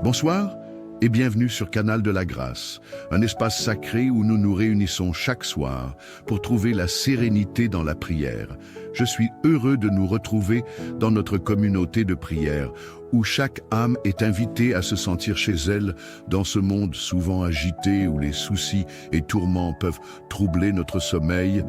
Bonsoir et bienvenue sur Canal de la Grâce, un espace sacré où nous nous réunissons chaque soir pour trouver la sérénité dans la prière. Je suis heureux de nous retrouver dans notre communauté de prière, où chaque âme est invitée à se sentir chez elle dans ce monde souvent agité où les soucis et tourments peuvent troubler notre sommeil.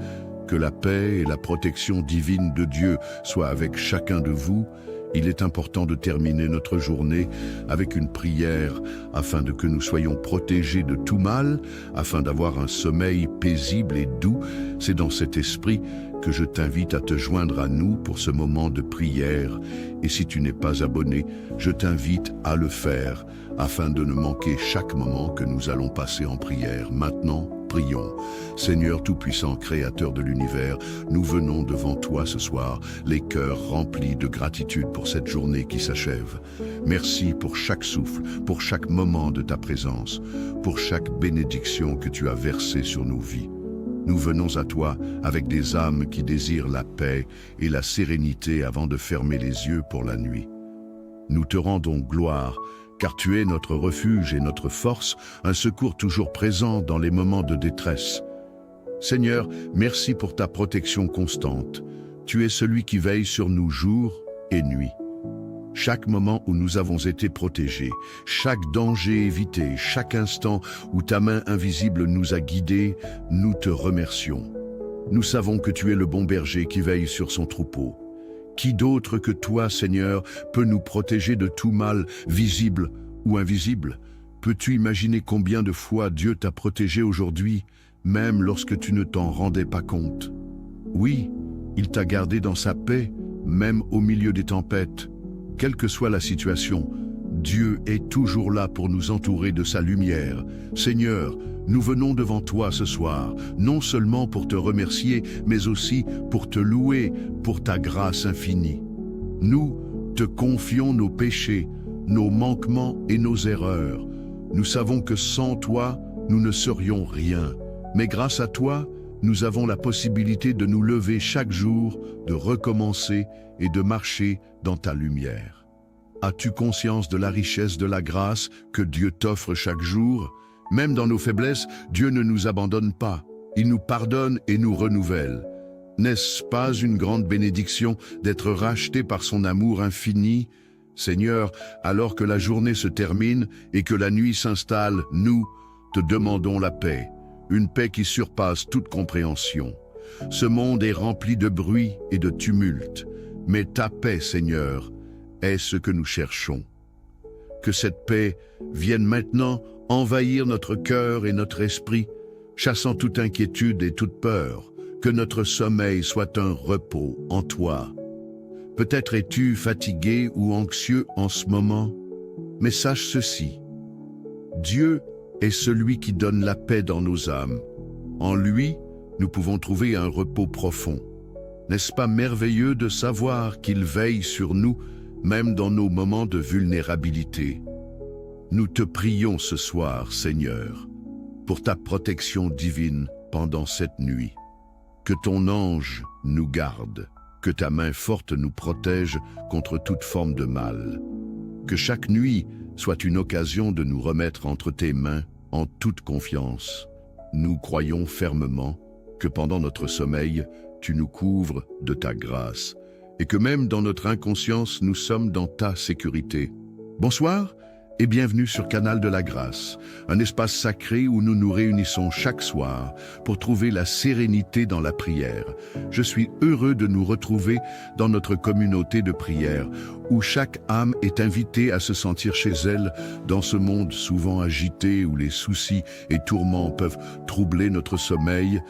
Que la paix et la protection divine de Dieu soient avec chacun de vous. Il est important de terminer notre journée avec une prière afin que nous soyons protégés de tout mal, afin d'avoir un sommeil paisible et doux. C'est dans cet esprit que je t'invite à te joindre à nous pour ce moment de prière. Et si tu n'es pas abonné, je t'invite à le faire afin de ne manquer chaque moment que nous allons passer en prière. Maintenant, prions. Seigneur Tout-Puissant, Créateur de l'univers, nous venons devant toi ce soir, les cœurs remplis de gratitude pour cette journée qui s'achève. Merci pour chaque souffle, pour chaque moment de ta présence, pour chaque bénédiction que tu as versée sur nos vies. Nous venons à toi avec des âmes qui désirent la paix et la sérénité avant de fermer les yeux pour la nuit. Nous te rendons gloire, car tu es notre refuge et notre force, un secours toujours présent dans les moments de détresse. Seigneur, merci pour ta protection constante. Tu es celui qui veille sur nous jour et nuit. Chaque moment où nous avons été protégés, chaque danger évité, chaque instant où ta main invisible nous a guidés, nous te remercions. Nous savons que tu es le bon berger qui veille sur son troupeau. Qui d'autre que toi, Seigneur, peut nous protéger de tout mal, visible ou invisible? Peux-tu imaginer combien de fois Dieu t'a protégé aujourd'hui, même lorsque tu ne t'en rendais pas compte? Oui, il t'a gardé dans sa paix, même au milieu des tempêtes. Quelle que soit la situation, Dieu est toujours là pour nous entourer de sa lumière. Seigneur, nous venons devant toi ce soir, non seulement pour te remercier, mais aussi pour te louer pour ta grâce infinie. Nous te confions nos péchés, nos manquements et nos erreurs. Nous savons que sans toi, nous ne serions rien. Mais grâce à toi, nous avons la possibilité de nous lever chaque jour, de recommencer et de marcher dans ta lumière. As-tu conscience de la richesse de la grâce que Dieu t'offre chaque jour? Même dans nos faiblesses, Dieu ne nous abandonne pas. Il nous pardonne et nous renouvelle. N'est-ce pas une grande bénédiction d'être racheté par son amour infini? Seigneur, alors que la journée se termine et que la nuit s'installe, nous te demandons la paix, une paix qui surpasse toute compréhension. Ce monde est rempli de bruit et de tumulte, mais ta paix, Seigneur, est ce que nous cherchons. Que cette paix vienne maintenant envahir notre cœur et notre esprit, chassant toute inquiétude et toute peur, que notre sommeil soit un repos en toi. Peut-être es-tu fatigué ou anxieux en ce moment, mais sache ceci, Dieu est celui qui donne la paix dans nos âmes. En lui, nous pouvons trouver un repos profond. N'est-ce pas merveilleux de savoir qu'il veille sur nous, même dans nos moments de vulnérabilité? Nous te prions ce soir, Seigneur, pour ta protection divine pendant cette nuit. Que ton ange nous garde, que ta main forte nous protège contre toute forme de mal. Que chaque nuit soit une occasion de nous remettre entre tes mains en toute confiance. Nous croyons fermement que pendant notre sommeil, tu nous couvres de ta grâce et que même dans notre inconscience, nous sommes dans ta sécurité. Bonsoir et bienvenue sur Canal de la Grâce, un espace sacré où nous nous réunissons chaque soir pour trouver la sérénité dans la prière. Je suis heureux de nous retrouver dans notre communauté de prière, où chaque âme est invitée à se sentir chez elle dans ce monde souvent agité où les soucis et tourments peuvent troubler notre sommeil.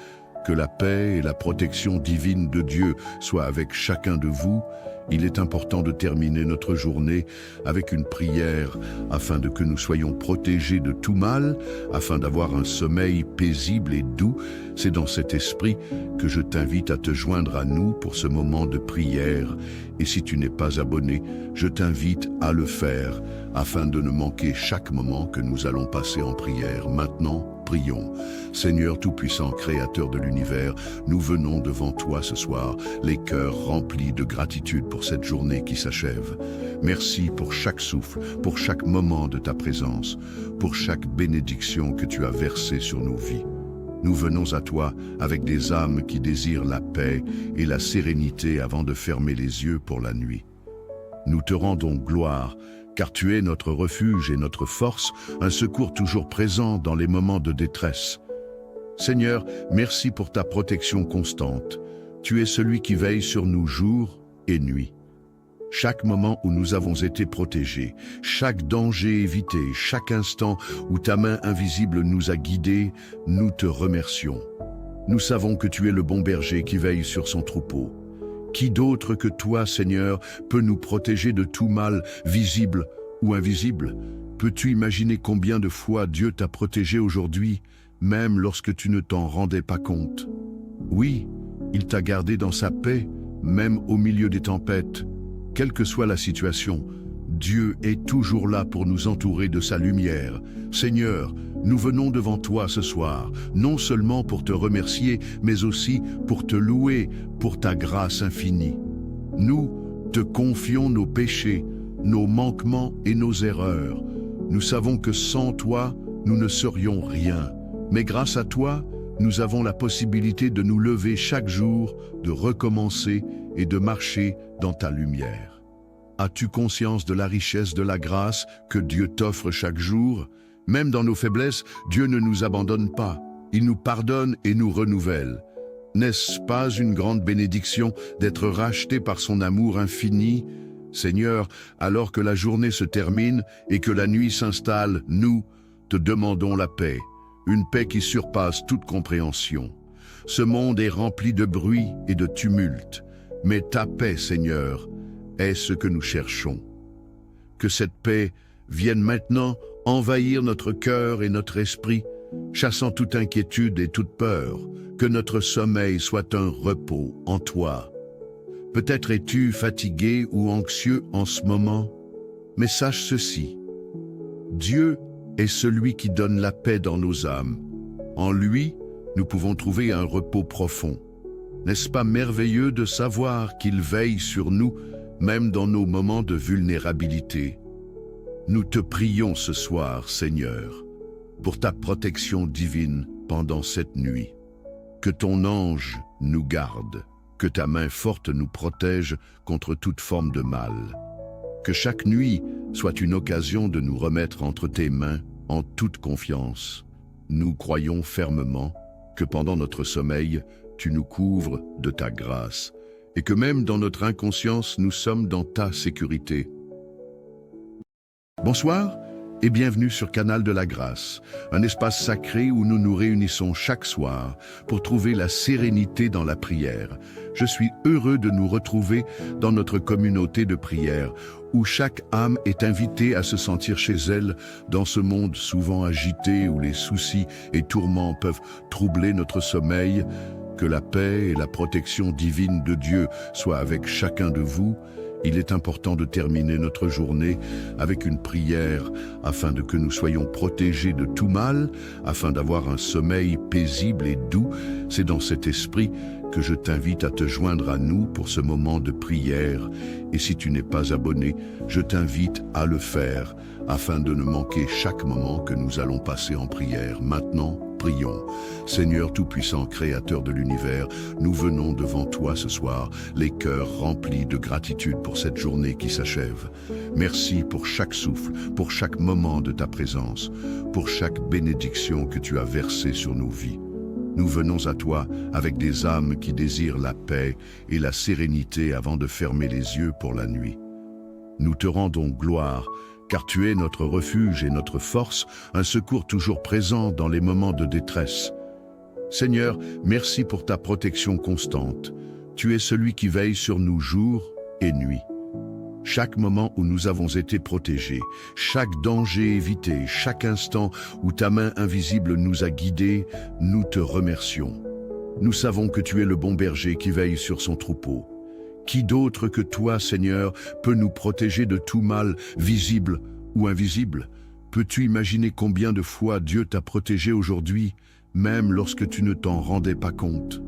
Que la paix et la protection divine de Dieu soient avec chacun de vous. Il est important de terminer notre journée avec une prière afin que nous soyons protégés de tout mal, afin d'avoir un sommeil paisible et doux. C'est dans cet esprit que je t'invite à te joindre à nous pour ce moment de prière. Et si tu n'es pas abonné, je t'invite à le faire afin de ne manquer chaque moment que nous allons passer en prière. Maintenant, prions. Seigneur Tout-Puissant, Créateur de l'univers, nous venons devant toi ce soir, les cœurs remplis de gratitude pour cette journée qui s'achève. Merci pour chaque souffle, pour chaque moment de ta présence, pour chaque bénédiction que tu as versée sur nos vies. Nous venons à toi avec des âmes qui désirent la paix et la sérénité avant de fermer les yeux pour la nuit. Nous te rendons gloire, car tu es notre refuge et notre force, un secours toujours présent dans les moments de détresse. Seigneur, merci pour ta protection constante. Tu es celui qui veille sur nous jour et nuit. Chaque moment où nous avons été protégés, chaque danger évité, chaque instant où ta main invisible nous a guidés, nous te remercions. Nous savons que tu es le bon berger qui veille sur son troupeau. Qui d'autre que toi, Seigneur, peut nous protéger de tout mal, visible ou invisible? Peux-tu imaginer combien de fois Dieu t'a protégé aujourd'hui, même lorsque tu ne t'en rendais pas compte? Oui, il t'a gardé dans sa paix, même au milieu des tempêtes. Quelle que soit la situation, Dieu est toujours là pour nous entourer de sa lumière. Seigneur, nous venons devant toi ce soir, non seulement pour te remercier, mais aussi pour te louer pour ta grâce infinie. Nous te confions nos péchés, nos manquements et nos erreurs. Nous savons que sans toi, nous ne serions rien. Mais grâce à toi, nous avons la possibilité de nous lever chaque jour, de recommencer et de marcher dans ta lumière. As-tu conscience de la richesse de la grâce que Dieu t'offre chaque jour? Même dans nos faiblesses, Dieu ne nous abandonne pas. Il nous pardonne et nous renouvelle. N'est-ce pas une grande bénédiction d'être racheté par son amour infini? Seigneur, alors que la journée se termine et que la nuit s'installe, nous te demandons la paix, une paix qui surpasse toute compréhension. Ce monde est rempli de bruit et de tumulte, mais ta paix, Seigneur, est ce que nous cherchons. Que cette paix vienne maintenant envahir notre cœur et notre esprit, chassant toute inquiétude et toute peur, que notre sommeil soit un repos en toi. Peut-être es-tu fatigué ou anxieux en ce moment, mais sache ceci, Dieu est celui qui donne la paix dans nos âmes. En lui, nous pouvons trouver un repos profond. N'est-ce pas merveilleux de savoir qu'il veille sur nous, même dans nos moments de vulnérabilité? Nous te prions ce soir, Seigneur, pour ta protection divine pendant cette nuit. Que ton ange nous garde, que ta main forte nous protège contre toute forme de mal. Que chaque nuit soit une occasion de nous remettre entre tes mains en toute confiance. Nous croyons fermement que pendant notre sommeil, tu nous couvres de ta grâce et que même dans notre inconscience, nous sommes dans ta sécurité. Bonsoir et bienvenue sur Canal de la Grâce, un espace sacré où nous nous réunissons chaque soir pour trouver la sérénité dans la prière. Je suis heureux de nous retrouver dans notre communauté de prière, où chaque âme est invitée à se sentir chez elle dans ce monde souvent agité où les soucis et tourments peuvent troubler notre sommeil. Que la paix et la protection divine de Dieu soient avec chacun de vous. Il est important de terminer notre journée avec une prière afin que nous soyons protégés de tout mal, afin d'avoir un sommeil paisible et doux. C'est dans cet esprit que je t'invite à te joindre à nous pour ce moment de prière. Et si tu n'es pas abonné, je t'invite à le faire afin de ne manquer chaque moment que nous allons passer en prière. Maintenant, prions. Seigneur Tout-Puissant, Créateur de l'univers, nous venons devant toi ce soir, les cœurs remplis de gratitude pour cette journée qui s'achève. Merci pour chaque souffle, pour chaque moment de ta présence, pour chaque bénédiction que tu as versée sur nos vies. Nous venons à toi avec des âmes qui désirent la paix et la sérénité avant de fermer les yeux pour la nuit. Nous te rendons gloire, car tu es notre refuge et notre force, un secours toujours présent dans les moments de détresse. Seigneur, merci pour ta protection constante. Tu es celui qui veille sur nous jour et nuit. Chaque moment où nous avons été protégés, chaque danger évité, chaque instant où ta main invisible nous a guidés, nous te remercions. Nous savons que tu es le bon berger qui veille sur son troupeau. Qui d'autre que toi, Seigneur, peut nous protéger de tout mal, visible ou invisible? Peux-tu imaginer combien de fois Dieu t'a protégé aujourd'hui, même lorsque tu ne t'en rendais pas compte?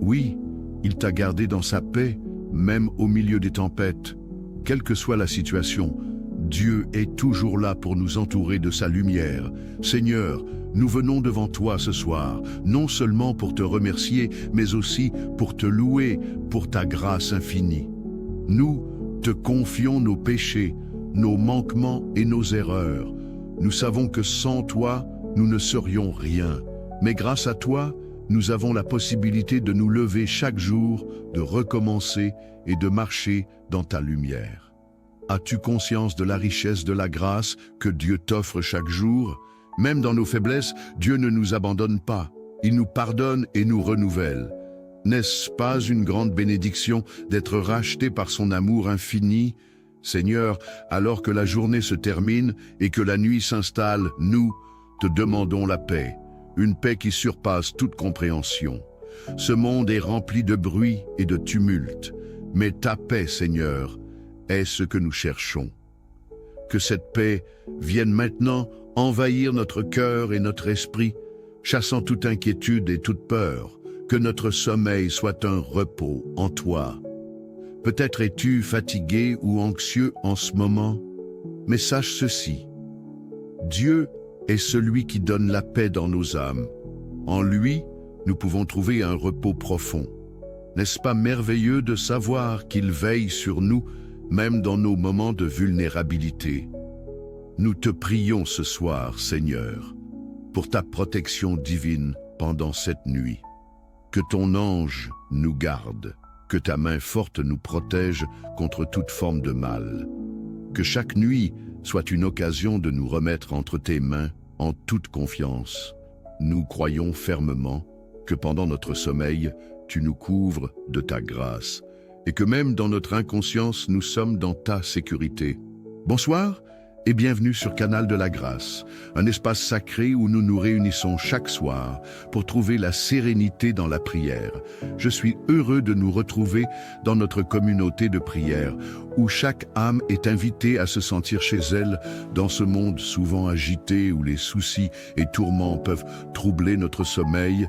Oui, il t'a gardé dans sa paix, même au milieu des tempêtes. Quelle que soit la situation, Dieu est toujours là pour nous entourer de sa lumière. Seigneur, nous venons devant toi ce soir, non seulement pour te remercier, mais aussi pour te louer pour ta grâce infinie. Nous te confions nos péchés, nos manquements et nos erreurs. Nous savons que sans toi, nous ne serions rien. Mais grâce à toi, nous avons la possibilité de nous lever chaque jour, de recommencer et de marcher dans ta lumière. As-tu conscience de la richesse de la grâce que Dieu t'offre chaque jour? Même dans nos faiblesses, Dieu ne nous abandonne pas. Il nous pardonne et nous renouvelle. N'est-ce pas une grande bénédiction d'être racheté par son amour infini? Seigneur, alors que la journée se termine et que la nuit s'installe, nous te demandons la paix, une paix qui surpasse toute compréhension. Ce monde est rempli de bruit et de tumulte, mais ta paix, Seigneur, est ce que nous cherchons. Que cette paix vienne maintenant envahir notre cœur et notre esprit, chassant toute inquiétude et toute peur, que notre sommeil soit un repos en toi. Peut-être es-tu fatigué ou anxieux en ce moment, mais sache ceci. Dieu est celui qui donne la paix dans nos âmes. En lui, nous pouvons trouver un repos profond. N'est-ce pas merveilleux de savoir qu'il veille sur nous, même dans nos moments de vulnérabilité? Nous te prions ce soir, Seigneur, pour ta protection divine pendant cette nuit. Que ton ange nous garde, que ta main forte nous protège contre toute forme de mal. Que chaque nuit soit une occasion de nous remettre entre tes mains en toute confiance. Nous croyons fermement que pendant notre sommeil, tu nous couvres de ta grâce et que même dans notre inconscience, nous sommes dans ta sécurité. Bonsoir et bienvenue sur Canal de la Grâce, un espace sacré où nous nous réunissons chaque soir pour trouver la sérénité dans la prière. Je suis heureux de nous retrouver dans notre communauté de prière, où chaque âme est invitée à se sentir chez elle dans ce monde souvent agité où les soucis et tourments peuvent troubler notre sommeil.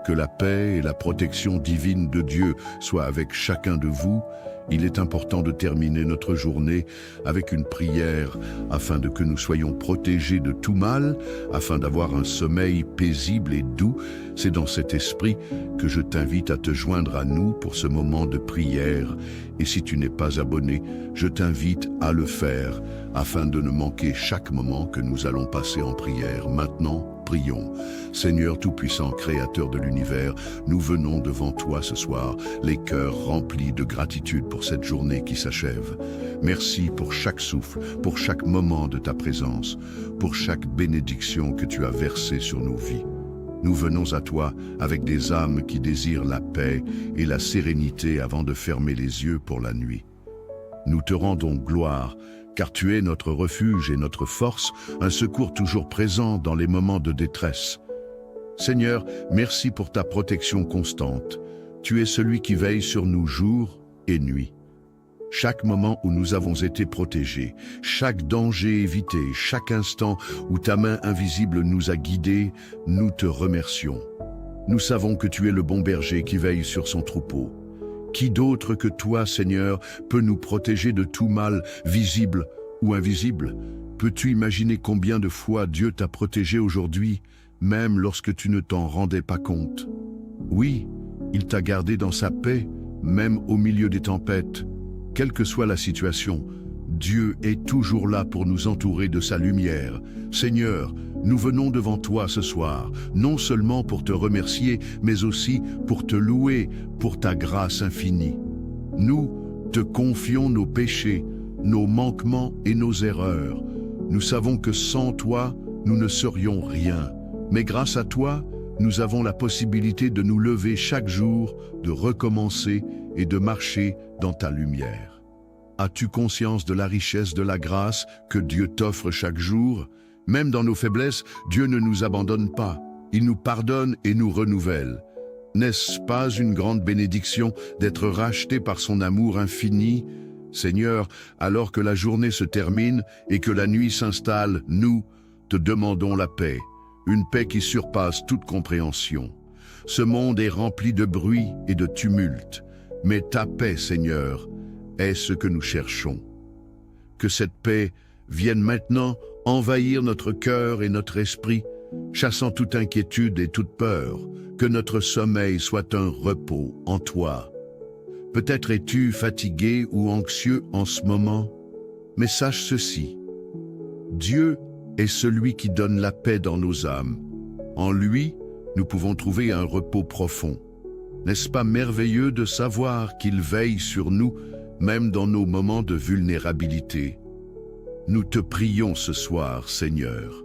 Que la paix et la protection divine de Dieu soient avec chacun de vous. Il est important de terminer notre journée avec une prière afin que nous soyons protégés de tout mal, afin d'avoir un sommeil paisible et doux. C'est dans cet esprit que je t'invite à te joindre à nous pour ce moment de prière. Et si tu n'es pas abonné, je t'invite à le faire afin de ne manquer chaque moment que nous allons passer en prière. Maintenant, prions. Seigneur Tout-Puissant, Créateur de l'univers, nous venons devant toi ce soir, les cœurs remplis de gratitude pour cette journée qui s'achève. Merci pour chaque souffle, pour chaque moment de ta présence, pour chaque bénédiction que tu as versée sur nos vies. Nous venons à toi avec des âmes qui désirent la paix et la sérénité avant de fermer les yeux pour la nuit. Nous te rendons gloire, car tu es notre refuge et notre force, un secours toujours présent dans les moments de détresse. Seigneur, merci pour ta protection constante. Tu es celui qui veille sur nous jour et nuit. Chaque moment où nous avons été protégés, chaque danger évité, chaque instant où ta main invisible nous a guidés, nous te remercions. Nous savons que tu es le bon berger qui veille sur son troupeau. Qui d'autre que toi, Seigneur, peut nous protéger de tout mal, visible ou invisible? Peux-tu imaginer combien de fois Dieu t'a protégé aujourd'hui, même lorsque tu ne t'en rendais pas compte? Oui, il t'a gardé dans sa paix, même au milieu des tempêtes. Quelle que soit la situation, Dieu est toujours là pour nous entourer de sa lumière. Seigneur, nous venons devant toi ce soir, non seulement pour te remercier, mais aussi pour te louer pour ta grâce infinie. Nous te confions nos péchés, nos manquements et nos erreurs. Nous savons que sans toi, nous ne serions rien. Mais grâce à toi, nous avons la possibilité de nous lever chaque jour, de recommencer et de marcher dans ta lumière. As-tu conscience de la richesse de la grâce que Dieu t'offre chaque jour? Même dans nos faiblesses, Dieu ne nous abandonne pas. Il nous pardonne et nous renouvelle. N'est-ce pas une grande bénédiction d'être racheté par son amour infini? Seigneur, alors que la journée se termine et que la nuit s'installe, nous te demandons la paix, une paix qui surpasse toute compréhension. Ce monde est rempli de bruit et de tumulte, mais ta paix, Seigneur, est ce que nous cherchons. Que cette paix vienne maintenant envahir notre cœur et notre esprit, chassant toute inquiétude et toute peur, que notre sommeil soit un repos en toi. Peut-être es-tu fatigué ou anxieux en ce moment, mais sache ceci. Dieu est celui qui donne la paix dans nos âmes. En lui, nous pouvons trouver un repos profond. N'est-ce pas merveilleux de savoir qu'il veille sur nous, même dans nos moments de vulnérabilité? Nous te prions ce soir, Seigneur,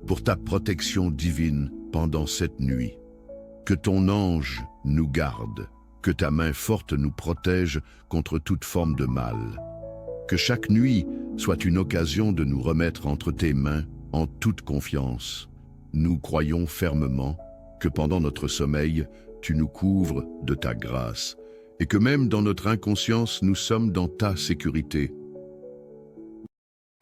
pour ta protection divine pendant cette nuit. Que ton ange nous garde, que ta main forte nous protège contre toute forme de mal. Que chaque nuit soit une occasion de nous remettre entre tes mains en toute confiance. Nous croyons fermement que pendant notre sommeil, tu nous couvres de ta grâce et que même dans notre inconscience, nous sommes dans ta sécurité.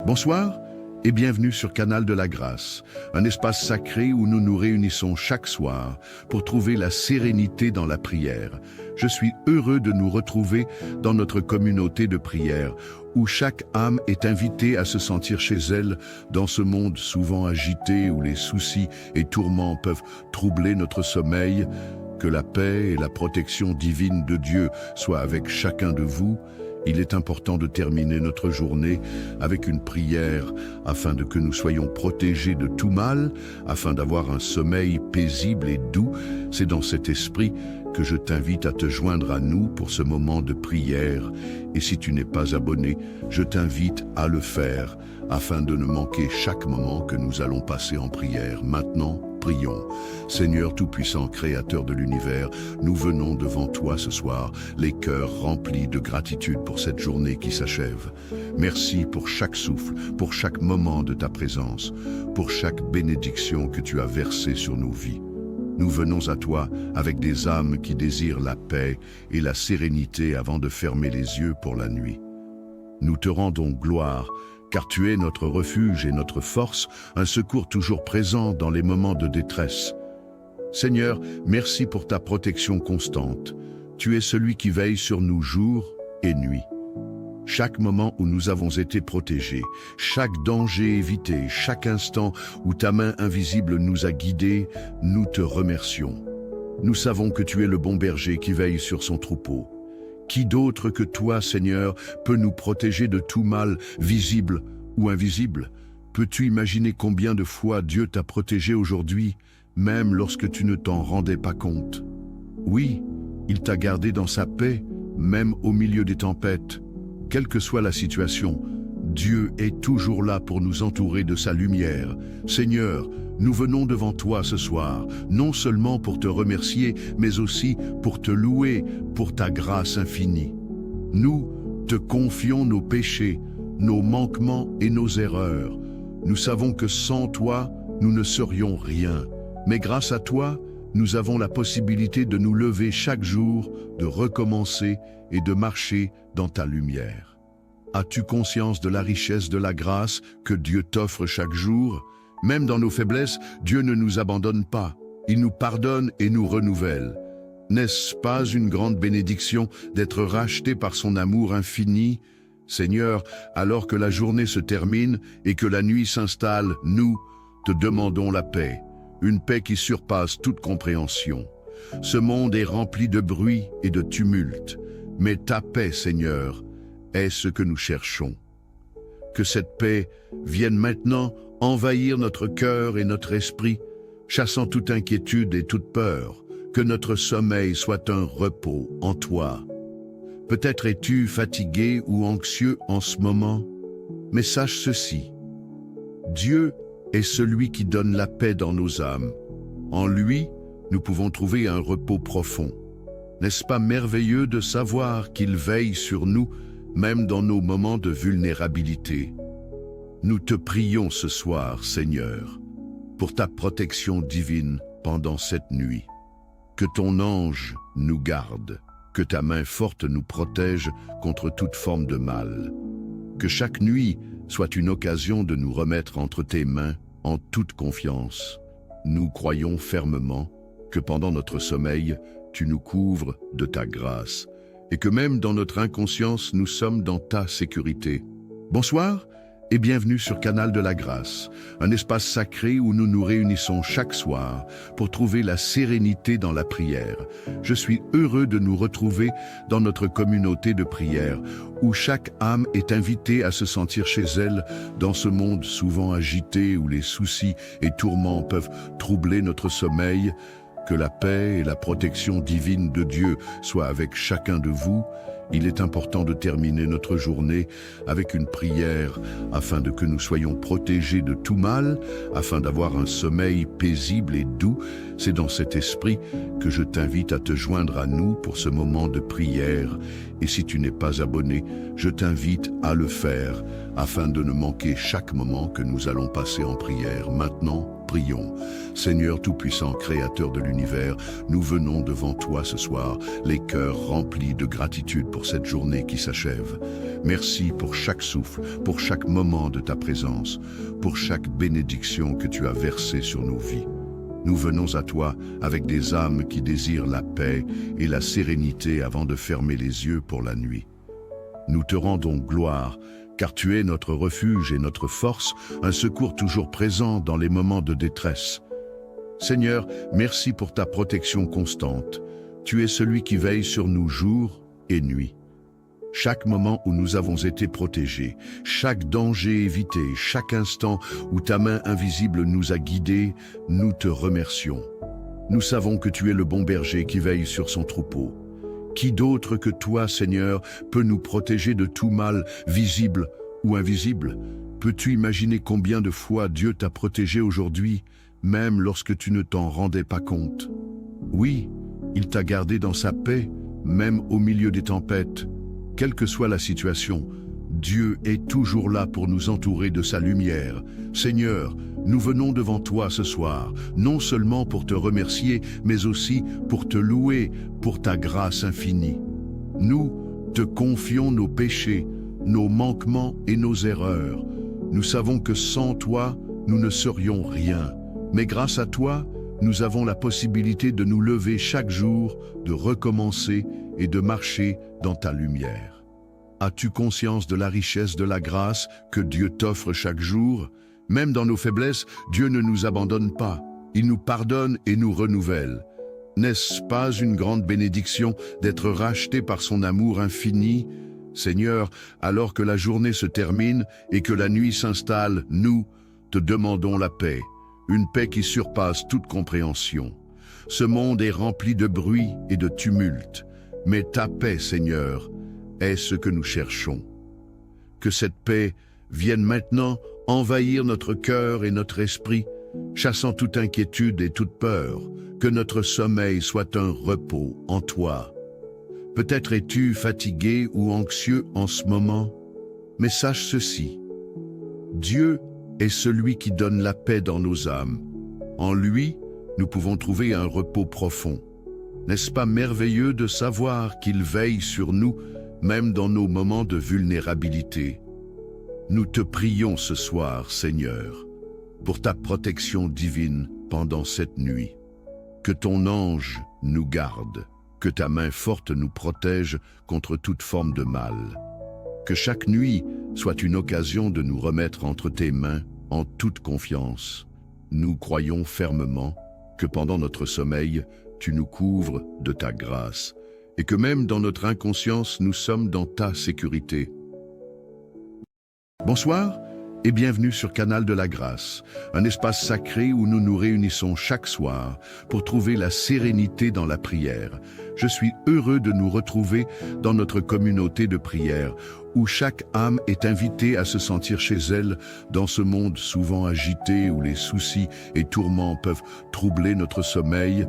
Bonsoir et bienvenue sur Canal de la Grâce, un espace sacré où nous nous réunissons chaque soir pour trouver la sérénité dans la prière. Je suis heureux de nous retrouver dans notre communauté de prière, où chaque âme est invitée à se sentir chez elle dans ce monde souvent agité où les soucis et tourments peuvent troubler notre sommeil. Que la paix et la protection divine de Dieu soient avec chacun de vous. Il est important de terminer notre journée avec une prière afin que nous soyons protégés de tout mal, afin d'avoir un sommeil paisible et doux. C'est dans cet esprit que je t'invite à te joindre à nous pour ce moment de prière. Et si tu n'es pas abonné, je t'invite à le faire afin de ne manquer chaque moment que nous allons passer en prière. Maintenant, prions. Seigneur Tout-Puissant, Créateur de l'univers, nous venons devant toi ce soir, les cœurs remplis de gratitude pour cette journée qui s'achève. Merci pour chaque souffle, pour chaque moment de ta présence, pour chaque bénédiction que tu as versée sur nos vies. Nous venons à toi avec des âmes qui désirent la paix et la sérénité avant de fermer les yeux pour la nuit. Nous te rendons gloire, car tu es notre refuge et notre force, un secours toujours présent dans les moments de détresse. Seigneur, merci pour ta protection constante. Tu es celui qui veille sur nous jour et nuit. Chaque moment où nous avons été protégés, chaque danger évité, chaque instant où ta main invisible nous a guidés, nous te remercions. Nous savons que tu es le bon berger qui veille sur son troupeau. Qui d'autre que toi, Seigneur, peut nous protéger de tout mal, visible ou invisible? Peux-tu imaginer combien de fois Dieu t'a protégé aujourd'hui, même lorsque tu ne t'en rendais pas compte? Oui, il t'a gardé dans sa paix, même au milieu des tempêtes. Quelle que soit la situation, Dieu est toujours là pour nous entourer de sa lumière. Seigneur, nous venons devant toi ce soir, non seulement pour te remercier, mais aussi pour te louer pour ta grâce infinie. Nous te confions nos péchés, nos manquements et nos erreurs. Nous savons que sans toi, nous ne serions rien. Mais grâce à toi, nous avons la possibilité de nous lever chaque jour, de recommencer et de marcher dans ta lumière. As-tu conscience de la richesse de la grâce que Dieu t'offre chaque jour? Même dans nos faiblesses, Dieu ne nous abandonne pas. Il nous pardonne et nous renouvelle. N'est-ce pas une grande bénédiction d'être racheté par son amour infini? Seigneur, alors que la journée se termine et que la nuit s'installe, nous te demandons la paix, une paix qui surpasse toute compréhension. Ce monde est rempli de bruit et de tumulte, mais ta paix, Seigneur, est ce que nous cherchons. Que cette paix vienne maintenant envahir notre cœur et notre esprit, chassant toute inquiétude et toute peur, que notre sommeil soit un repos en toi. Peut-être es-tu fatigué ou anxieux en ce moment, mais sache ceci. Dieu est celui qui donne la paix dans nos âmes. En lui, nous pouvons trouver un repos profond. N'est-ce pas merveilleux de savoir qu'il veille sur nous, même dans nos moments de vulnérabilité? Nous te prions ce soir, Seigneur, pour ta protection divine pendant cette nuit. Que ton ange nous garde, que ta main forte nous protège contre toute forme de mal. Que chaque nuit soit une occasion de nous remettre entre tes mains en toute confiance. Nous croyons fermement que pendant notre sommeil, tu nous couvres de ta grâce et que même dans notre inconscience, nous sommes dans ta sécurité. Bonsoir et bienvenue sur Canal de la Grâce, un espace sacré où nous nous réunissons chaque soir pour trouver la sérénité dans la prière. Je suis heureux de nous retrouver dans notre communauté de prière, où chaque âme est invitée à se sentir chez elle dans ce monde souvent agité où les soucis et tourments peuvent troubler notre sommeil. Que la paix et la protection divine de Dieu soient avec chacun de vous. Il est important de terminer notre journée avec une prière afin que nous soyons protégés de tout mal, afin d'avoir un sommeil paisible et doux. C'est dans cet esprit que je t'invite à te joindre à nous pour ce moment de prière. Et si tu n'es pas abonné, je t'invite à le faire afin de ne manquer chaque moment que nous allons passer en prière. Maintenant, prions. Seigneur Tout-Puissant, Créateur de l'univers, nous venons devant toi ce soir, les cœurs remplis de gratitude pour cette journée qui s'achève. Merci pour chaque souffle, pour chaque moment de ta présence, pour chaque bénédiction que tu as versée sur nos vies. Nous venons à toi avec des âmes qui désirent la paix et la sérénité avant de fermer les yeux pour la nuit. Nous te rendons gloire, car tu es notre refuge et notre force, un secours toujours présent dans les moments de détresse. Seigneur, merci pour ta protection constante. Tu es celui qui veille sur nous jour et nuit. Chaque moment où nous avons été protégés, chaque danger évité, chaque instant où ta main invisible nous a guidés, nous te remercions. Nous savons que tu es le bon berger qui veille sur son troupeau. Qui d'autre que toi, Seigneur, peut nous protéger de tout mal, visible ou invisible? Peux-tu imaginer combien de fois Dieu t'a protégé aujourd'hui, même lorsque tu ne t'en rendais pas compte? Oui, il t'a gardé dans sa paix, même au milieu des tempêtes. Quelle que soit la situation, Dieu est toujours là pour nous entourer de sa lumière. Seigneur, nous venons devant toi ce soir, non seulement pour te remercier, mais aussi pour te louer pour ta grâce infinie. Nous te confions nos péchés, nos manquements et nos erreurs. Nous savons que sans toi, nous ne serions rien. Mais grâce à toi, nous avons la possibilité de nous lever chaque jour, de recommencer et de marcher dans ta lumière. As-tu conscience de la richesse de la grâce que Dieu t'offre chaque jour? Même dans nos faiblesses, Dieu ne nous abandonne pas. Il nous pardonne et nous renouvelle. N'est-ce pas une grande bénédiction d'être racheté par son amour infini? Seigneur, alors que la journée se termine et que la nuit s'installe, nous te demandons la paix, une paix qui surpasse toute compréhension. Ce monde est rempli de bruit et de tumulte, mais ta paix, Seigneur, est ce que nous cherchons. Que cette paix vienne maintenant envahir notre cœur et notre esprit, chassant toute inquiétude et toute peur, que notre sommeil soit un repos en toi. Peut-être es-tu fatigué ou anxieux en ce moment, mais sache ceci. Dieu est celui qui donne la paix dans nos âmes. En lui, nous pouvons trouver un repos profond. N'est-ce pas merveilleux de savoir qu'il veille sur nous, même dans nos moments de vulnérabilité? Nous te prions ce soir, Seigneur, pour ta protection divine pendant cette nuit. Que ton ange nous garde, que ta main forte nous protège contre toute forme de mal. Que chaque nuit soit une occasion de nous remettre entre tes mains en toute confiance. Nous croyons fermement que pendant notre sommeil, tu nous couvres de ta grâce et que même dans notre inconscience, nous sommes dans ta sécurité. Bonsoir et bienvenue sur Canal de la Grâce, un espace sacré où nous nous réunissons chaque soir pour trouver la sérénité dans la prière. Je suis heureux de nous retrouver dans notre communauté de prière, où chaque âme est invitée à se sentir chez elle dans ce monde souvent agité où les soucis et tourments peuvent troubler notre sommeil.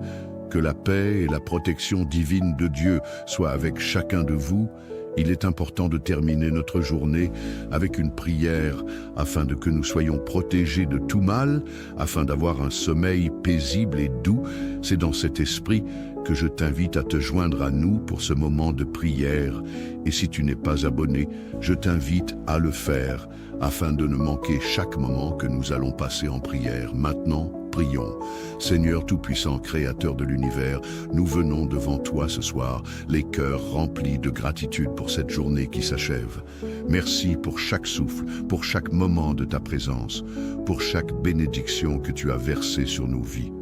Que la paix et la protection divine de Dieu soient avec chacun de vous. Il est important de terminer notre journée avec une prière afin de que nous soyons protégés de tout mal, afin d'avoir un sommeil paisible et doux. C'est dans cet esprit que je t'invite à te joindre à nous pour ce moment de prière. Et si tu n'es pas abonné, je t'invite à le faire afin de ne manquer chaque moment que nous allons passer en prière. Maintenant, prions. Seigneur Tout-Puissant, Créateur de l'univers, nous venons devant toi ce soir, les cœurs remplis de gratitude pour cette journée qui s'achève. Merci pour chaque souffle, pour chaque moment de ta présence, pour chaque bénédiction que tu as versée sur nos vies.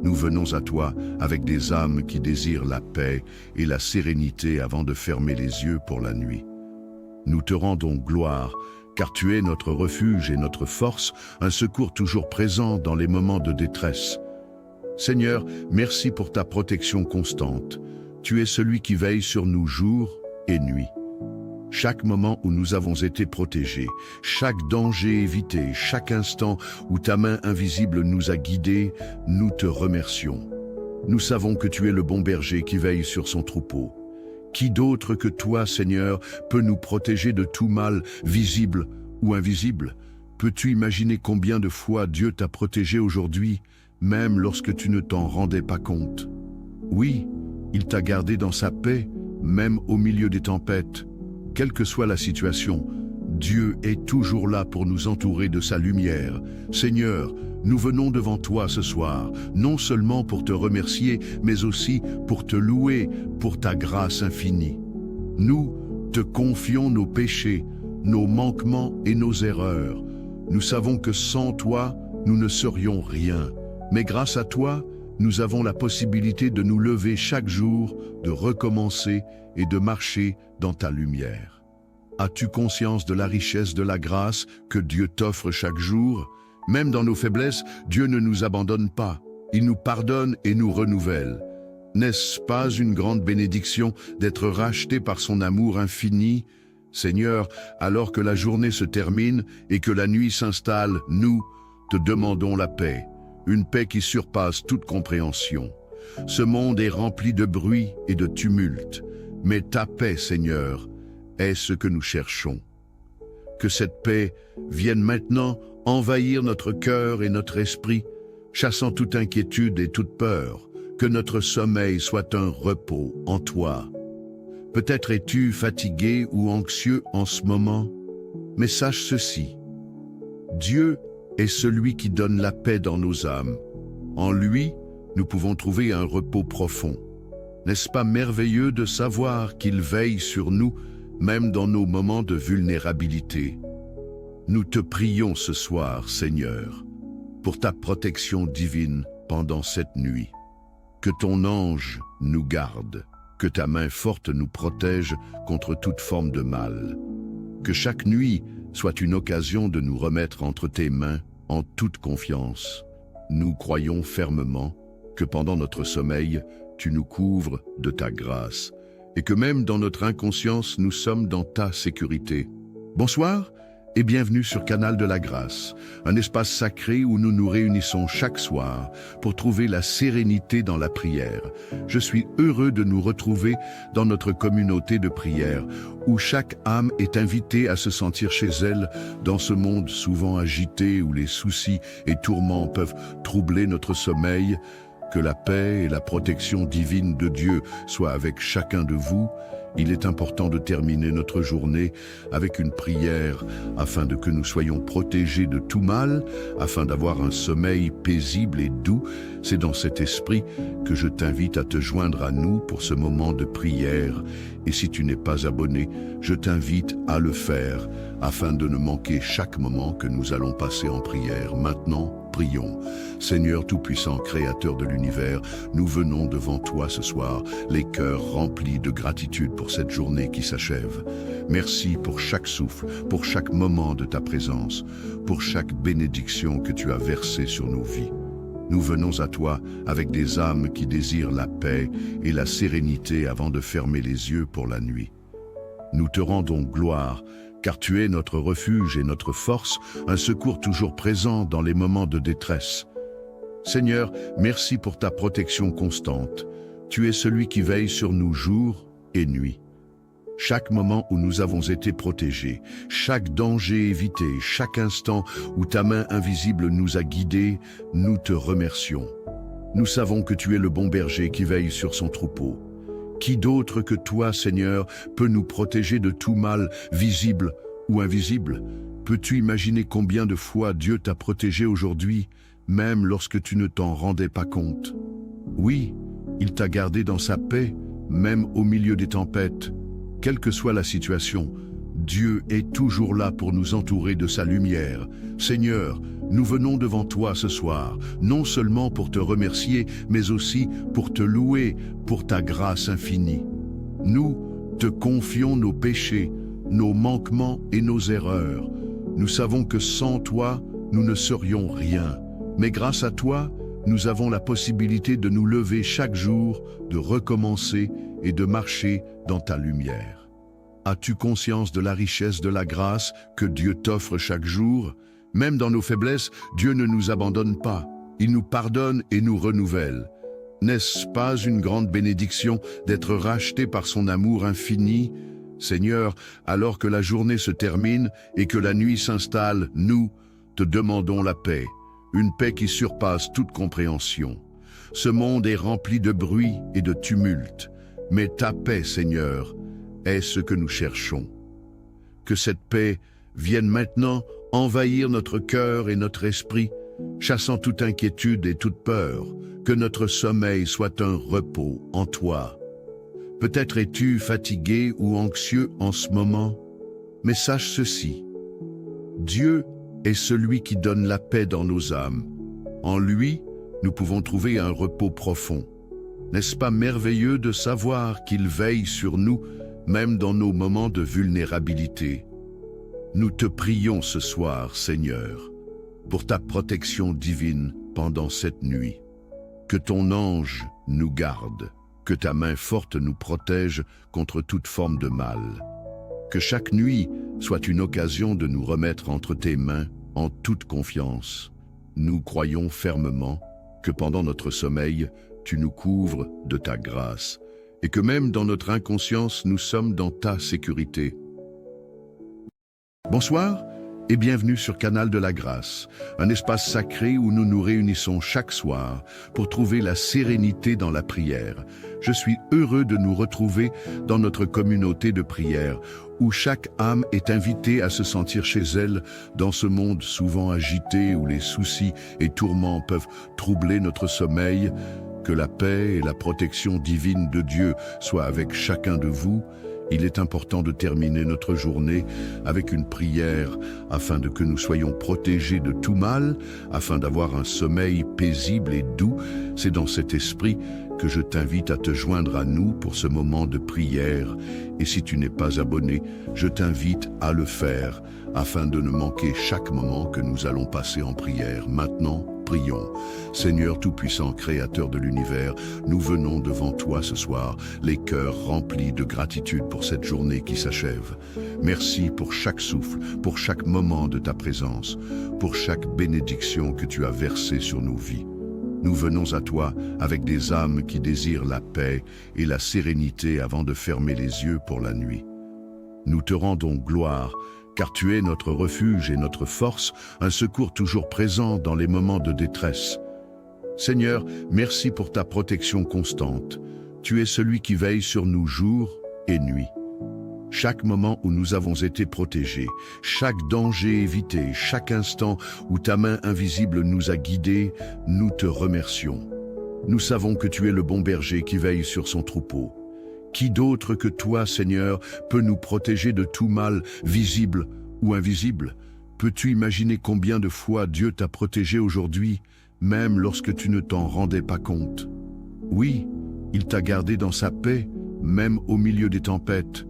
Nous venons à toi avec des âmes qui désirent la paix et la sérénité avant de fermer les yeux pour la nuit. Nous te rendons gloire, car tu es notre refuge et notre force, un secours toujours présent dans les moments de détresse. Seigneur, merci pour ta protection constante. Tu es celui qui veille sur nous jour et nuit. Chaque moment où nous avons été protégés, chaque danger évité, chaque instant où ta main invisible nous a guidés, nous te remercions. Nous savons que tu es le bon berger qui veille sur son troupeau. Qui d'autre que toi, Seigneur, peut nous protéger de tout mal, visible ou invisible? Peux-tu imaginer combien de fois Dieu t'a protégé aujourd'hui, même lorsque tu ne t'en rendais pas compte? Oui, il t'a gardé dans sa paix, même au milieu des tempêtes. Quelle que soit la situation, Dieu est toujours là pour nous entourer de sa lumière. Seigneur, nous venons devant toi ce soir, non seulement pour te remercier, mais aussi pour te louer pour ta grâce infinie. Nous te confions nos péchés, nos manquements et nos erreurs. Nous savons que sans toi, nous ne serions rien. Mais grâce à toi, nous avons la possibilité de nous lever chaque jour, de recommencer et de marcher dans ta lumière. As-tu conscience de la richesse de la grâce que Dieu t'offre chaque jour? Même dans nos faiblesses, Dieu ne nous abandonne pas. Il nous pardonne et nous renouvelle. N'est-ce pas une grande bénédiction d'être racheté par son amour infini? Seigneur, alors que la journée se termine et que la nuit s'installe, nous te demandons la paix, une paix qui surpasse toute compréhension. Ce monde est rempli de bruit et de tumulte, mais ta paix, Seigneur, est ce que nous cherchons. Que cette paix vienne maintenant envahir notre cœur et notre esprit, chassant toute inquiétude et toute peur, que notre sommeil soit un repos en toi. Peut-être es-tu fatigué ou anxieux en ce moment, mais sache ceci, Dieu est celui qui donne la paix dans nos âmes. En lui, nous pouvons trouver un repos profond. N'est-ce pas merveilleux de savoir qu'il veille sur nous, même dans nos moments de vulnérabilité? Nous te prions ce soir, Seigneur, pour ta protection divine pendant cette nuit. Que ton ange nous garde, que ta main forte nous protège contre toute forme de mal. Que chaque nuit soit une occasion de nous remettre entre tes mains en toute confiance. Nous croyons fermement que pendant notre sommeil, tu nous couvres de ta grâce et que même dans notre inconscience, nous sommes dans ta sécurité. Bonsoir et bienvenue sur Canal de la Grâce, un espace sacré où nous nous réunissons chaque soir pour trouver la sérénité dans la prière. Je suis heureux de nous retrouver dans notre communauté de prière, où chaque âme est invitée à se sentir chez elle dans ce monde souvent agité où les soucis et tourments peuvent troubler notre sommeil. Que la paix et la protection divine de Dieu soient avec chacun de vous. Il est important de terminer notre journée avec une prière afin de que nous soyons protégés de tout mal, afin d'avoir un sommeil paisible et doux. C'est dans cet esprit que je t'invite à te joindre à nous pour ce moment de prière. Et si tu n'es pas abonné, je t'invite à le faire afin de ne manquer chaque moment que nous allons passer en prière. Maintenant, prions. Seigneur Tout-Puissant, Créateur de l'univers, nous venons devant toi ce soir, les cœurs remplis de gratitude pour cette journée qui s'achève. Merci pour chaque souffle, pour chaque moment de ta présence, pour chaque bénédiction que tu as versée sur nos vies. Nous venons à toi avec des âmes qui désirent la paix et la sérénité avant de fermer les yeux pour la nuit. Nous te rendons gloire, car tu es notre refuge et notre force, un secours toujours présent dans les moments de détresse. Seigneur, merci pour ta protection constante. Tu es celui qui veille sur nous jour et nuit. Chaque moment où nous avons été protégés, chaque danger évité, chaque instant où ta main invisible nous a guidés, nous te remercions. Nous savons que tu es le bon berger qui veille sur son troupeau. Qui d'autre que toi, Seigneur, peut nous protéger de tout mal, visible ou invisible? Peux-tu imaginer combien de fois Dieu t'a protégé aujourd'hui, même lorsque tu ne t'en rendais pas compte? Oui, il t'a gardé dans sa paix, même au milieu des tempêtes. Quelle que soit la situation, Dieu est toujours là pour nous entourer de sa lumière. Seigneur, nous venons devant toi ce soir, non seulement pour te remercier, mais aussi pour te louer pour ta grâce infinie. Nous te confions nos péchés, nos manquements et nos erreurs. Nous savons que sans toi, nous ne serions rien. Mais grâce à toi, nous avons la possibilité de nous lever chaque jour, de recommencer et de marcher dans ta lumière. As-tu conscience de la richesse de la grâce que Dieu t'offre chaque jour? Même dans nos faiblesses, Dieu ne nous abandonne pas. Il nous pardonne et nous renouvelle. N'est-ce pas une grande bénédiction d'être racheté par son amour infini? Seigneur, alors que la journée se termine et que la nuit s'installe, nous te demandons la paix, une paix qui surpasse toute compréhension. Ce monde est rempli de bruit et de tumulte, mais ta paix, Seigneur, est ce que nous cherchons. Que cette paix vienne maintenant envahir notre cœur et notre esprit, chassant toute inquiétude et toute peur, que notre sommeil soit un repos en toi. Peut-être es-tu fatigué ou anxieux en ce moment, mais sache ceci, Dieu est celui qui donne la paix dans nos âmes. En lui, nous pouvons trouver un repos profond. N'est-ce pas merveilleux de savoir qu'il veille sur nous, même dans nos moments de vulnérabilité? Nous te prions ce soir, Seigneur, pour ta protection divine pendant cette nuit. Que ton ange nous garde, que ta main forte nous protège contre toute forme de mal. Que chaque nuit soit une occasion de nous remettre entre tes mains en toute confiance. Nous croyons fermement que pendant notre sommeil, tu nous couvres de ta grâce et que même dans notre inconscience, nous sommes dans ta sécurité. Bonsoir et bienvenue sur Canal de la Grâce, un espace sacré où nous nous réunissons chaque soir pour trouver la sérénité dans la prière. Je suis heureux de nous retrouver dans notre communauté de prière, où chaque âme est invitée à se sentir chez elle dans ce monde souvent agité où les soucis et tourments peuvent troubler notre sommeil. Que la paix et la protection divine de Dieu soient avec chacun de vous. Il est important de terminer notre journée avec une prière afin que nous soyons protégés de tout mal, afin d'avoir un sommeil paisible et doux. C'est dans cet esprit que je t'invite à te joindre à nous pour ce moment de prière. Et si tu n'es pas abonné, je t'invite à le faire afin de ne manquer chaque moment que nous allons passer en prière. Maintenant, prions. Seigneur Tout-Puissant, Créateur de l'univers, nous venons devant toi ce soir, les cœurs remplis de gratitude pour cette journée qui s'achève. Merci pour chaque souffle, pour chaque moment de ta présence, pour chaque bénédiction que tu as versée sur nos vies. Nous venons à toi avec des âmes qui désirent la paix et la sérénité avant de fermer les yeux pour la nuit. Nous te rendons gloire, car tu es notre refuge et notre force, un secours toujours présent dans les moments de détresse. Seigneur, merci pour ta protection constante. Tu es celui qui veille sur nous jour et nuit. Chaque moment où nous avons été protégés, chaque danger évité, chaque instant où ta main invisible nous a guidés, nous te remercions. Nous savons que tu es le bon berger qui veille sur son troupeau. Qui d'autre que toi, Seigneur, peut nous protéger de tout mal, visible ou invisible? Peux-tu imaginer combien de fois Dieu t'a protégé aujourd'hui, même lorsque tu ne t'en rendais pas compte? Oui, il t'a gardé dans sa paix, même au milieu des tempêtes.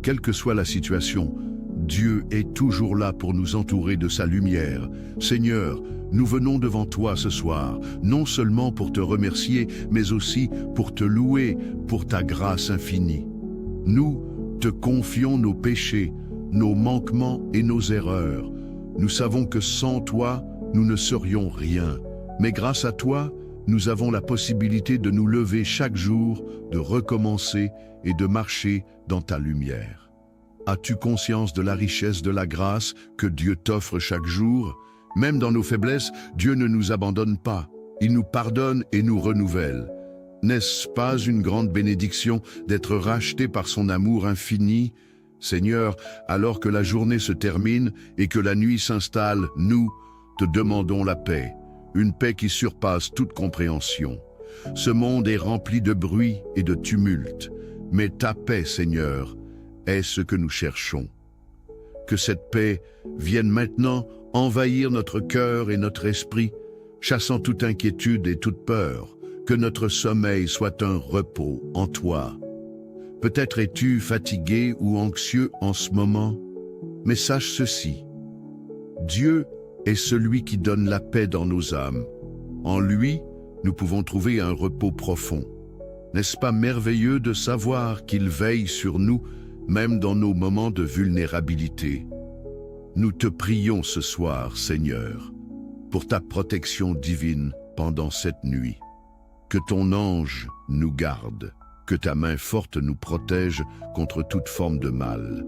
Quelle que soit la situation, Dieu est toujours là pour nous entourer de sa lumière. Seigneur, nous venons devant toi ce soir, non seulement pour te remercier, mais aussi pour te louer pour ta grâce infinie. Nous te confions nos péchés, nos manquements et nos erreurs. Nous savons que sans toi, nous ne serions rien. Mais grâce à toi, nous avons la possibilité de nous lever chaque jour, de recommencer et de marcher dans ta lumière. As-tu conscience de la richesse de la grâce que Dieu t'offre chaque jour? Même dans nos faiblesses, Dieu ne nous abandonne pas. Il nous pardonne et nous renouvelle. N'est-ce pas une grande bénédiction d'être racheté par son amour infini? Seigneur, alors que la journée se termine et que la nuit s'installe, nous te demandons la paix, une paix qui surpasse toute compréhension. Ce monde est rempli de bruit et de tumulte, mais ta paix, Seigneur, est ce que nous cherchons. Que cette paix vienne maintenant envahir notre cœur et notre esprit, chassant toute inquiétude et toute peur, que notre sommeil soit un repos en toi. Peut-être es-tu fatigué ou anxieux en ce moment, mais sache ceci. Dieu est celui qui donne la paix dans nos âmes. En lui, nous pouvons trouver un repos profond. N'est-ce pas merveilleux de savoir qu'il veille sur nous, même dans nos moments de vulnérabilité? Nous te prions ce soir, Seigneur, pour ta protection divine pendant cette nuit. Que ton ange nous garde, que ta main forte nous protège contre toute forme de mal.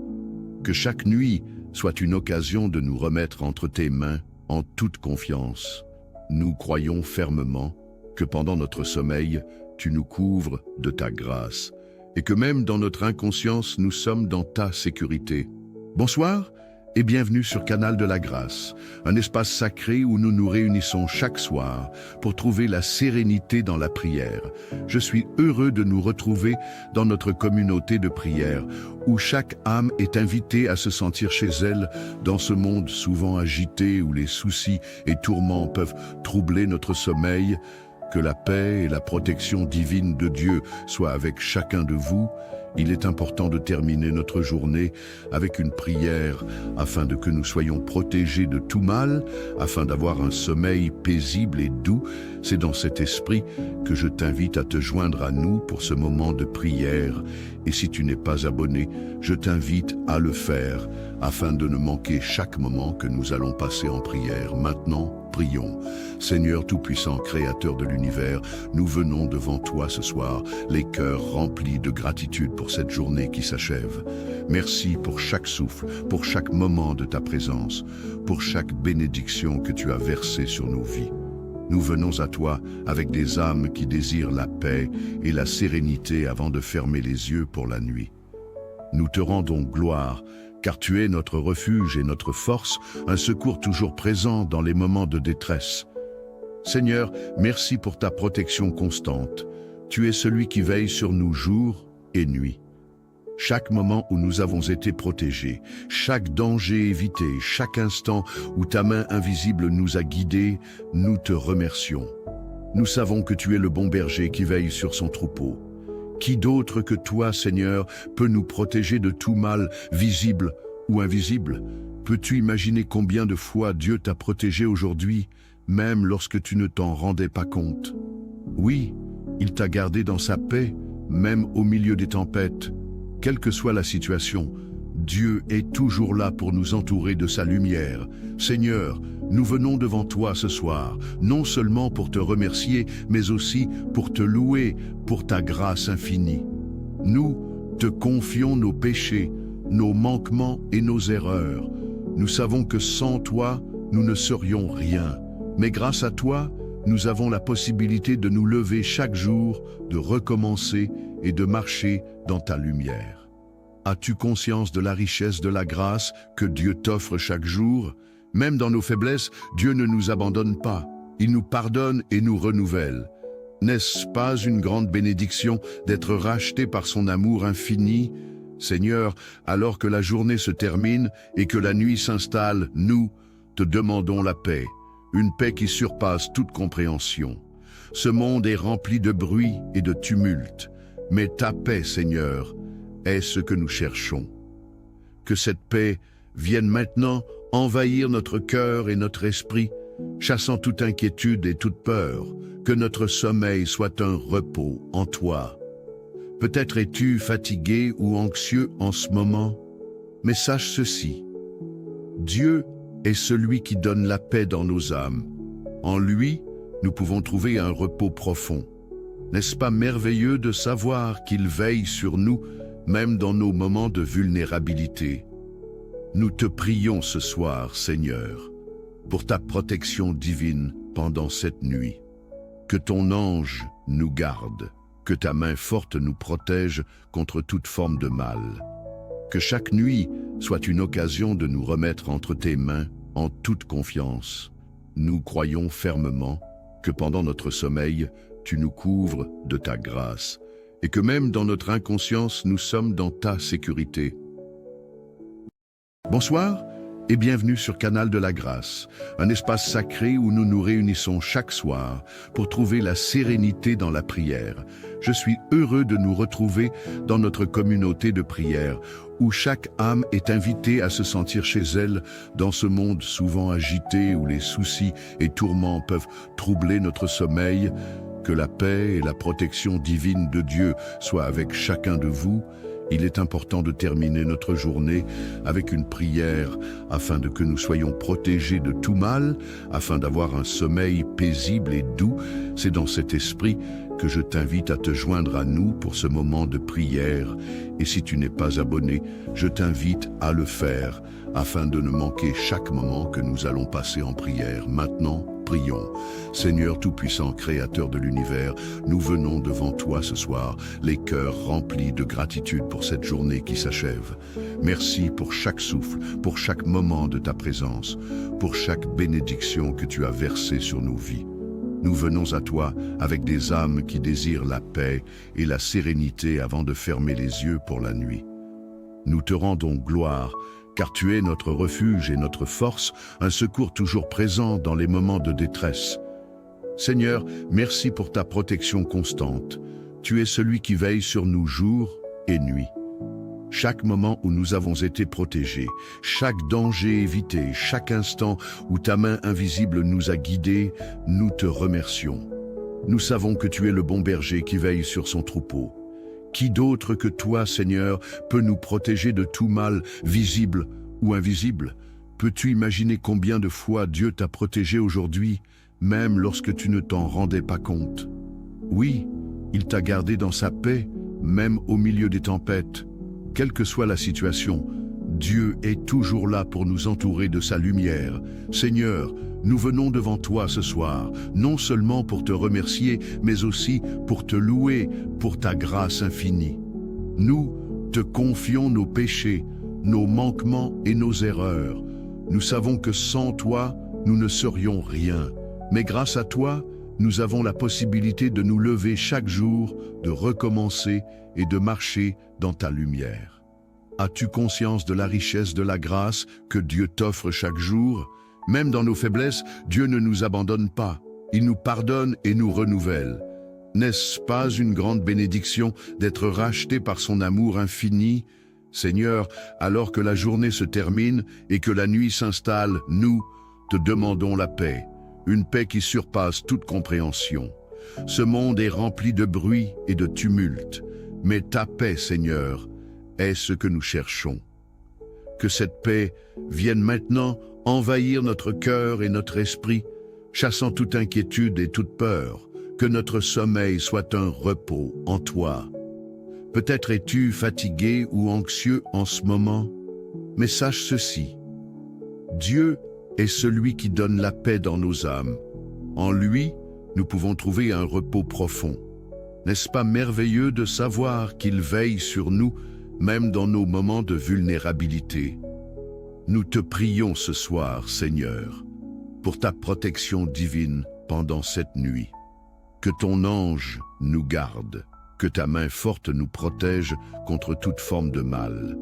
Que chaque nuit soit une occasion de nous remettre entre tes mains en toute confiance. Nous croyons fermement que pendant notre sommeil, tu nous couvres de ta grâce et que même dans notre inconscience, nous sommes dans ta sécurité. Bonsoir et bienvenue sur Canal de la Grâce, un espace sacré où nous nous réunissons chaque soir pour trouver la sérénité dans la prière. Je suis heureux de nous retrouver dans notre communauté de prière, où chaque âme est invitée à se sentir chez elle dans ce monde souvent agité où les soucis et tourments peuvent troubler notre sommeil. Que la paix et la protection divine de Dieu soient avec chacun de vous. Il est important de terminer notre journée avec une prière afin que nous soyons protégés de tout mal, afin d'avoir un sommeil paisible et doux. C'est dans cet esprit que je t'invite à te joindre à nous pour ce moment de prière. Et si tu n'es pas abonné, je t'invite à le faire afin de ne manquer chaque moment que nous allons passer en prière. Maintenant, prions. Seigneur Tout-Puissant, Créateur de l'univers, nous venons devant toi ce soir, les cœurs remplis de gratitude pour cette journée qui s'achève. Merci pour chaque souffle, pour chaque moment de ta présence, pour chaque bénédiction que tu as versée sur nos vies. Nous venons à toi avec des âmes qui désirent la paix et la sérénité avant de fermer les yeux pour la nuit. Nous te rendons gloire, car tu es notre refuge et notre force, un secours toujours présent dans les moments de détresse. Seigneur, merci pour ta protection constante. Tu es celui qui veille sur nous jour et nuit. Chaque moment où nous avons été protégés, chaque danger évité, chaque instant où ta main invisible nous a guidés, nous te remercions. Nous savons que tu es le bon berger qui veille sur son troupeau. Qui d'autre que toi, Seigneur, peut nous protéger de tout mal, visible ou invisible? Peux-tu imaginer combien de fois Dieu t'a protégé aujourd'hui, même lorsque tu ne t'en rendais pas compte? Oui, il t'a gardé dans sa paix, même au milieu des tempêtes. Quelle que soit la situation, Dieu est toujours là pour nous entourer de sa lumière. Seigneur, nous venons devant toi ce soir, non seulement pour te remercier, mais aussi pour te louer pour ta grâce infinie. Nous te confions nos péchés, nos manquements et nos erreurs. Nous savons que sans toi, nous ne serions rien. Mais grâce à toi, nous avons la possibilité de nous lever chaque jour, de recommencer et de marcher dans ta lumière. As-tu conscience de la richesse de la grâce que Dieu t'offre chaque jour? Même dans nos faiblesses, Dieu ne nous abandonne pas. Il nous pardonne et nous renouvelle. N'est-ce pas une grande bénédiction d'être racheté par son amour infini? Seigneur, alors que la journée se termine et que la nuit s'installe, nous te demandons la paix, une paix qui surpasse toute compréhension. Ce monde est rempli de bruit et de tumulte, mais ta paix, Seigneur, est ce que nous cherchons. Que cette paix vienne maintenant envahir notre cœur et notre esprit, chassant toute inquiétude et toute peur, que notre sommeil soit un repos en toi. Peut-être es-tu fatigué ou anxieux en ce moment, mais sache ceci. Dieu est celui qui donne la paix dans nos âmes. En lui, nous pouvons trouver un repos profond. N'est-ce pas merveilleux de savoir qu'il veille sur nous, même dans nos moments de vulnérabilité? Nous te prions ce soir, Seigneur, pour ta protection divine pendant cette nuit. Que ton ange nous garde, que ta main forte nous protège contre toute forme de mal. Que chaque nuit soit une occasion de nous remettre entre tes mains en toute confiance. Nous croyons fermement que pendant notre sommeil, tu nous couvres de ta grâce et que même dans notre inconscience, nous sommes dans ta sécurité. Bonsoir et bienvenue sur Canal de la Grâce, un espace sacré où nous nous réunissons chaque soir pour trouver la sérénité dans la prière. Je suis heureux de nous retrouver dans notre communauté de prière, où chaque âme est invitée à se sentir chez elle dans ce monde souvent agité où les soucis et tourments peuvent troubler notre sommeil. Que la paix et la protection divine de Dieu soient avec chacun de vous. Il est important de terminer notre journée avec une prière afin que nous soyons protégés de tout mal, afin d'avoir un sommeil paisible et doux. C'est dans cet esprit que je t'invite à te joindre à nous pour ce moment de prière. Et si tu n'es pas abonné, je t'invite à le faire afin de ne manquer chaque moment que nous allons passer en prière. Maintenant, prions. Seigneur Tout-Puissant, Créateur de l'univers, nous venons devant toi ce soir, les cœurs remplis de gratitude pour cette journée qui s'achève. Merci pour chaque souffle, pour chaque moment de ta présence, pour chaque bénédiction que tu as versée sur nos vies. Nous venons à toi avec des âmes qui désirent la paix et la sérénité avant de fermer les yeux pour la nuit. Nous te rendons gloire, car tu es notre refuge et notre force, un secours toujours présent dans les moments de détresse. Seigneur, merci pour ta protection constante. Tu es celui qui veille sur nous jour et nuit. Chaque moment où nous avons été protégés, chaque danger évité, chaque instant où ta main invisible nous a guidés, nous te remercions. Nous savons que tu es le bon berger qui veille sur son troupeau. Qui d'autre que toi, Seigneur, peut nous protéger de tout mal, visible ou invisible? Peux-tu imaginer combien de fois Dieu t'a protégé aujourd'hui, même lorsque tu ne t'en rendais pas compte? Oui, il t'a gardé dans sa paix, même au milieu des tempêtes. Quelle que soit la situation, Dieu est toujours là pour nous entourer de sa lumière. Seigneur, nous venons devant toi ce soir, non seulement pour te remercier, mais aussi pour te louer pour ta grâce infinie. Nous te confions nos péchés, nos manquements et nos erreurs. Nous savons que sans toi, nous ne serions rien. Mais grâce à toi, nous avons la possibilité de nous lever chaque jour, de recommencer et de marcher dans ta lumière. As-tu conscience de la richesse de la grâce que Dieu t'offre chaque jour? Même dans nos faiblesses, Dieu ne nous abandonne pas. Il nous pardonne et nous renouvelle. N'est-ce pas une grande bénédiction d'être racheté par son amour infini? Seigneur, alors que la journée se termine et que la nuit s'installe, nous te demandons la paix, une paix qui surpasse toute compréhension. Ce monde est rempli de bruit et de tumulte, mais ta paix, Seigneur, est ce que nous cherchons. Que cette paix vienne maintenant envahir notre cœur et notre esprit, chassant toute inquiétude et toute peur, que notre sommeil soit un repos en toi. Peut-être es-tu fatigué ou anxieux en ce moment, mais sache ceci, Dieu est celui qui donne la paix dans nos âmes. En lui, nous pouvons trouver un repos profond. N'est-ce pas merveilleux de savoir qu'il veille sur nous, même dans nos moments de vulnérabilité? Nous te prions ce soir, Seigneur, pour ta protection divine pendant cette nuit. Que ton ange nous garde, que ta main forte nous protège contre toute forme de mal.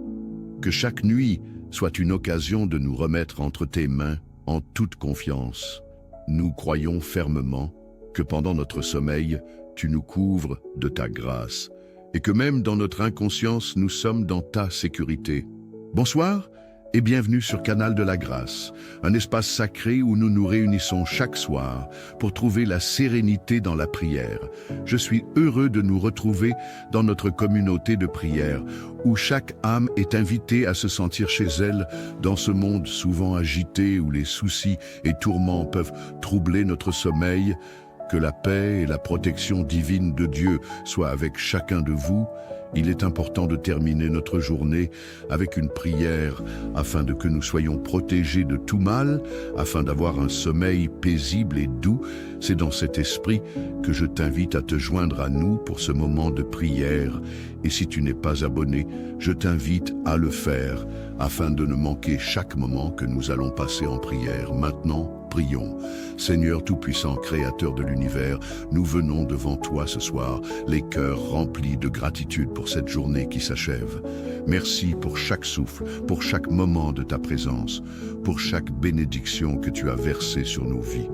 Que chaque nuit soit une occasion de nous remettre entre tes mains en toute confiance. Nous croyons fermement que pendant notre sommeil, tu nous couvres de ta grâce et que même dans notre inconscience, nous sommes dans ta sécurité. Bonsoir et bienvenue sur Canal de la Grâce, un espace sacré où nous nous réunissons chaque soir pour trouver la sérénité dans la prière. Je suis heureux de nous retrouver dans notre communauté de prière, où chaque âme est invitée à se sentir chez elle dans ce monde souvent agité où les soucis et tourments peuvent troubler notre sommeil. Que la paix et la protection divine de Dieu soient avec chacun de vous. Il est important de terminer notre journée avec une prière afin que nous soyons protégés de tout mal, afin d'avoir un sommeil paisible et doux. C'est dans cet esprit que je t'invite à te joindre à nous pour ce moment de prière. Et si tu n'es pas abonné, je t'invite à le faire afin de ne manquer chaque moment que nous allons passer en prière. Maintenant, prions. Seigneur Tout-Puissant, Créateur de l'univers, nous venons devant toi ce soir, les cœurs remplis de gratitude pour cette journée qui s'achève. Merci pour chaque souffle, pour chaque moment de ta présence, pour chaque bénédiction que tu as versée sur nos vies.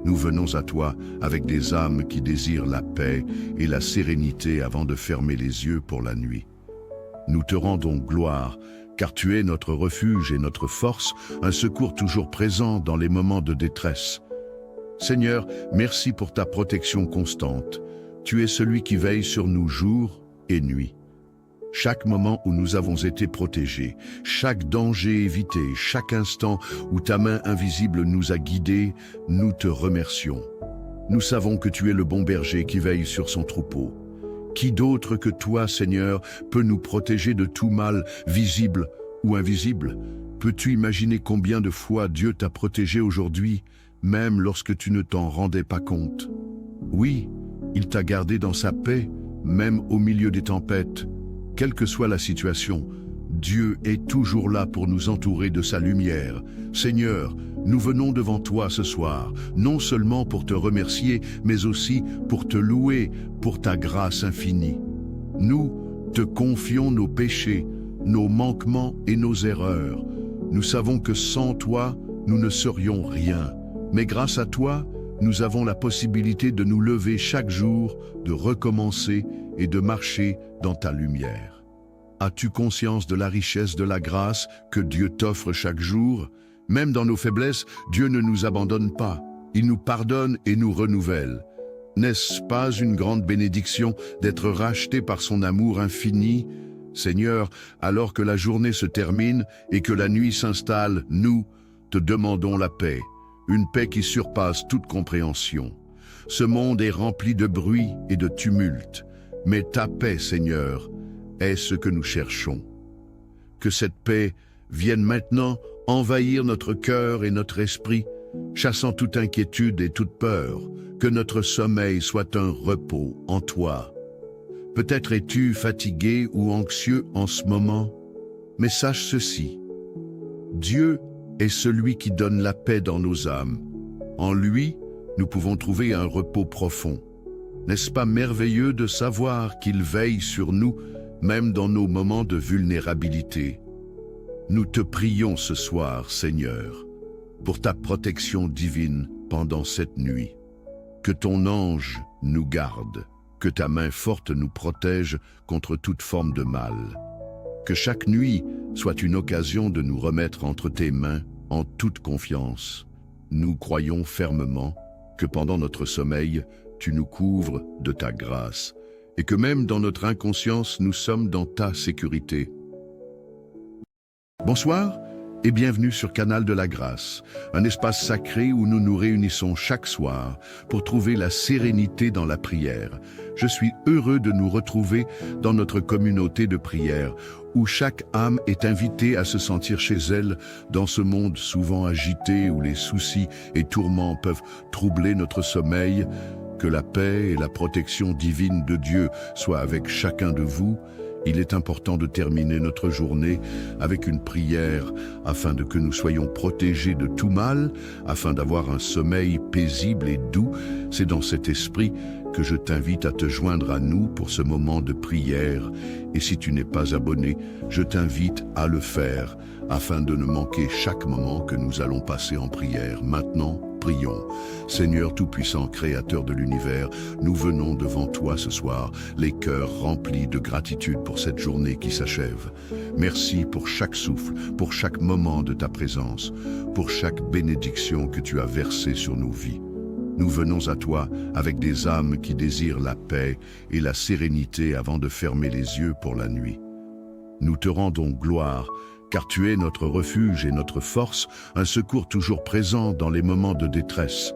Nous venons à toi avec des âmes qui désirent la paix et la sérénité avant de fermer les yeux pour la nuit. Nous te rendons gloire, car tu es notre refuge et notre force, un secours toujours présent dans les moments de détresse. Seigneur, merci pour ta protection constante. Tu es celui qui veille sur nous jour et nuit. Chaque moment où nous avons été protégés, chaque danger évité, chaque instant où ta main invisible nous a guidés, nous te remercions. Nous savons que tu es le bon berger qui veille sur son troupeau. Qui d'autre que toi, Seigneur, peut nous protéger de tout mal, visible ou invisible? Peux-tu imaginer combien de fois Dieu t'a protégé aujourd'hui, même lorsque tu ne t'en rendais pas compte? Oui, il t'a gardé dans sa paix, même au milieu des tempêtes. Quelle que soit la situation, Dieu est toujours là pour nous entourer de sa lumière. Seigneur, nous venons devant toi ce soir, non seulement pour te remercier, mais aussi pour te louer pour ta grâce infinie. Nous te confions nos péchés, nos manquements et nos erreurs. Nous savons que sans toi, nous ne serions rien. Mais grâce à toi, nous avons la possibilité de nous lever chaque jour, de recommencer et de marcher dans ta lumière. As-tu conscience de la richesse de la grâce que Dieu t'offre chaque jour? Même dans nos faiblesses, Dieu ne nous abandonne pas. Il nous pardonne et nous renouvelle. N'est-ce pas une grande bénédiction d'être racheté par son amour infini? Seigneur, alors que la journée se termine et que la nuit s'installe, nous te demandons la paix, une paix qui surpasse toute compréhension. Ce monde est rempli de bruit et de tumulte, mais ta paix, Seigneur, est ce que nous cherchons. Que cette paix vienne maintenant envahir notre cœur et notre esprit, chassant toute inquiétude et toute peur, que notre sommeil soit un repos en toi. Peut-être es-tu fatigué ou anxieux en ce moment, mais sache ceci, Dieu est celui qui donne la paix dans nos âmes. En lui, nous pouvons trouver un repos profond. N'est-ce pas merveilleux de savoir qu'il veille sur nous, même dans nos moments de vulnérabilité? Nous te prions ce soir, Seigneur, pour ta protection divine pendant cette nuit. Que ton ange nous garde, que ta main forte nous protège contre toute forme de mal. Que chaque nuit soit une occasion de nous remettre entre tes mains en toute confiance. Nous croyons fermement que pendant notre sommeil, tu nous couvres de ta grâce et que même dans notre inconscience, nous sommes dans ta sécurité. Bonsoir et bienvenue sur Canal de la Grâce, un espace sacré où nous nous réunissons chaque soir pour trouver la sérénité dans la prière. Je suis heureux de nous retrouver dans notre communauté de prière, où chaque âme est invitée à se sentir chez elle dans ce monde souvent agité où les soucis et tourments peuvent troubler notre sommeil. Que la paix et la protection divine de Dieu soient avec chacun de vous. Il est important de terminer notre journée avec une prière afin que nous soyons protégés de tout mal, afin d'avoir un sommeil paisible et doux. C'est dans cet esprit que je t'invite à te joindre à nous pour ce moment de prière. Et si tu n'es pas abonné, je t'invite à le faire afin de ne manquer chaque moment que nous allons passer en prière. Maintenant, prions. Seigneur Tout-Puissant, Créateur de l'univers, nous venons devant toi ce soir, les cœurs remplis de gratitude pour cette journée qui s'achève. Merci pour chaque souffle, pour chaque moment de ta présence, pour chaque bénédiction que tu as versée sur nos vies. Nous venons à toi avec des âmes qui désirent la paix et la sérénité avant de fermer les yeux pour la nuit. Nous te rendons gloire, car tu es notre refuge et notre force, un secours toujours présent dans les moments de détresse.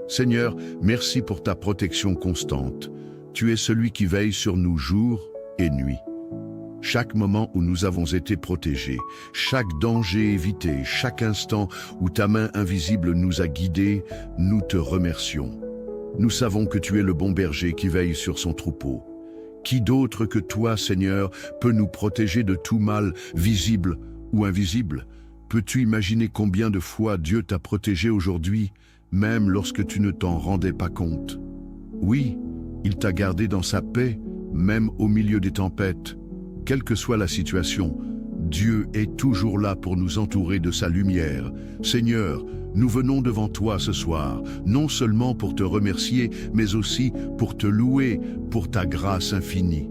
Seigneur, merci pour ta protection constante. Tu es celui qui veille sur nous jour et nuit. Chaque moment où nous avons été protégés, chaque danger évité, chaque instant où ta main invisible nous a guidés, nous te remercions. Nous savons que tu es le bon berger qui veille sur son troupeau. Qui d'autre que toi, Seigneur, peut nous protéger de tout mal, visible ou invisible? Peux-tu imaginer combien de fois Dieu t'a protégé aujourd'hui, même lorsque tu ne t'en rendais pas compte? Oui, il t'a gardé dans sa paix, même au milieu des tempêtes. Quelle que soit la situation, Dieu est toujours là pour nous entourer de sa lumière. Seigneur, nous venons devant toi ce soir, non seulement pour te remercier, mais aussi pour te louer pour ta grâce infinie.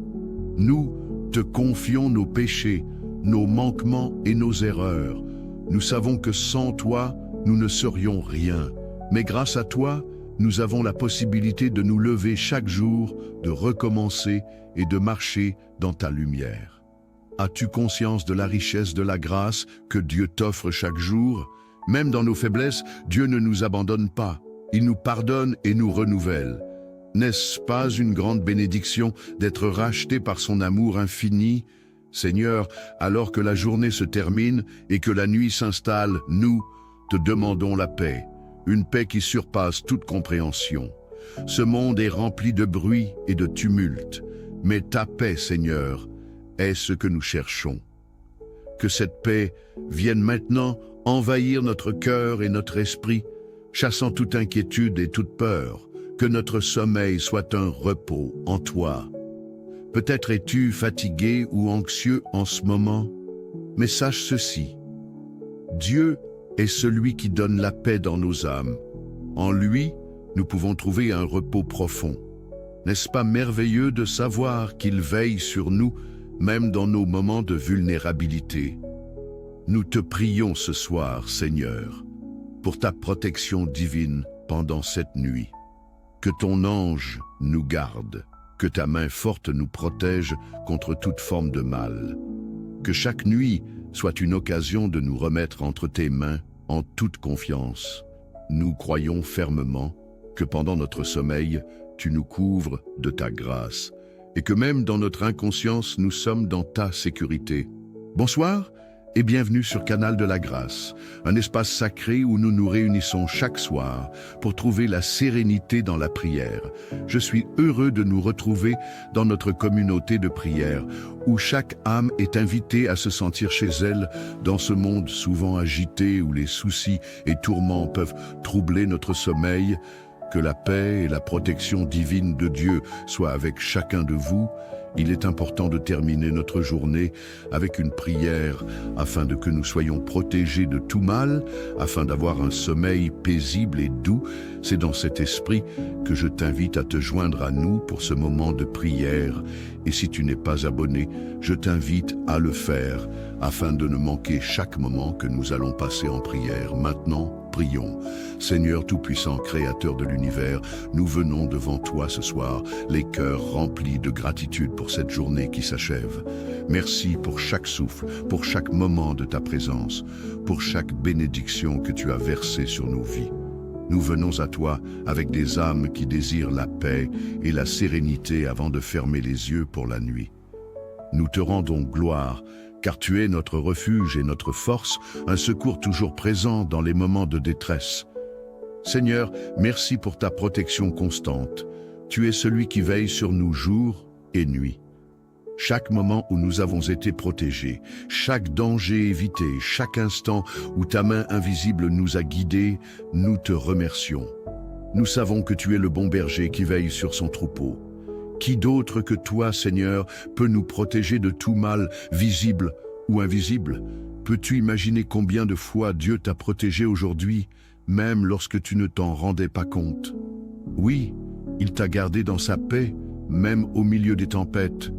Nous te confions nos péchés, nos manquements et nos erreurs. Nous savons que sans toi, nous ne serions rien. Mais grâce à toi, nous avons la possibilité de nous lever chaque jour, de recommencer et de marcher dans ta lumière. As-tu conscience de la richesse de la grâce que Dieu t'offre chaque jour? Même dans nos faiblesses, Dieu ne nous abandonne pas. Il nous pardonne et nous renouvelle. N'est-ce pas une grande bénédiction d'être racheté par son amour infini? Seigneur, alors que la journée se termine et que la nuit s'installe, nous te demandons la paix, une paix qui surpasse toute compréhension. Ce monde est rempli de bruit et de tumulte, mais ta paix, Seigneur, est ce que nous cherchons. Que cette paix vienne maintenant envahir notre cœur et notre esprit, chassant toute inquiétude et toute peur, que notre sommeil soit un repos en toi. Peut-être es-tu fatigué ou anxieux en ce moment, mais sache ceci, Dieu est celui qui donne la paix dans nos âmes. En lui, nous pouvons trouver un repos profond. N'est-ce pas merveilleux de savoir qu'il veille sur nous, même dans nos moments de vulnérabilité? Nous te prions ce soir, Seigneur, pour ta protection divine pendant cette nuit. Que ton ange nous garde, que ta main forte nous protège contre toute forme de mal. Que chaque nuit soit une occasion de nous remettre entre tes mains en toute confiance. Nous croyons fermement que pendant notre sommeil, tu nous couvres de ta grâce et que même dans notre inconscience, nous sommes dans ta sécurité. Bonsoir et bienvenue sur Canal de la Grâce, un espace sacré où nous nous réunissons chaque soir pour trouver la sérénité dans la prière. Je suis heureux de nous retrouver dans notre communauté de prière, où chaque âme est invitée à se sentir chez elle dans ce monde souvent agité où les soucis et tourments peuvent troubler notre sommeil. Que la paix et la protection divine de Dieu soient avec chacun de vous. Il est important de terminer notre journée avec une prière afin que nous soyons protégés de tout mal, afin d'avoir un sommeil paisible et doux. C'est dans cet esprit que je t'invite à te joindre à nous pour ce moment de prière. Et si tu n'es pas abonné, je t'invite à le faire afin de ne manquer chaque moment que nous allons passer en prière. Maintenant, prions. Seigneur Tout-Puissant, Créateur de l'univers, nous venons devant toi ce soir, les cœurs remplis de gratitude pour cette journée qui s'achève. Merci pour chaque souffle, pour chaque moment de ta présence, pour chaque bénédiction que tu as versée sur nos vies. Nous venons à toi avec des âmes qui désirent la paix et la sérénité avant de fermer les yeux pour la nuit. Nous te rendons gloire, car tu es notre refuge et notre force, un secours toujours présent dans les moments de détresse. Seigneur, merci pour ta protection constante. Tu es celui qui veille sur nous jour et nuit. Chaque moment où nous avons été protégés, chaque danger évité, chaque instant où ta main invisible nous a guidés, nous te remercions. Nous savons que tu es le bon berger qui veille sur son troupeau. Qui d'autre que toi, Seigneur, peut nous protéger de tout mal, visible ou invisible? Peux-tu imaginer combien de fois Dieu t'a protégé aujourd'hui, même lorsque tu ne t'en rendais pas compte? Oui, il t'a gardé dans sa paix, même au milieu des tempêtes.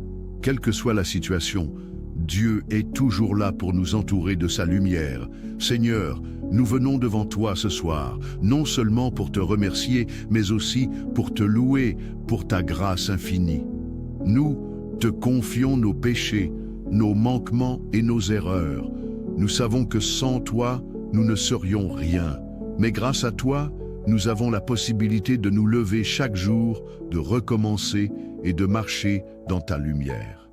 Quelle que soit la situation, Dieu est toujours là pour nous entourer de sa lumière. Seigneur, nous venons devant toi ce soir, non seulement pour te remercier, mais aussi pour te louer pour ta grâce infinie. Nous te confions nos péchés, nos manquements et nos erreurs. Nous savons que sans toi, nous ne serions rien. Mais grâce à toi, nous avons la possibilité de nous lever chaque jour, de recommencer et de marcher dans ta lumière.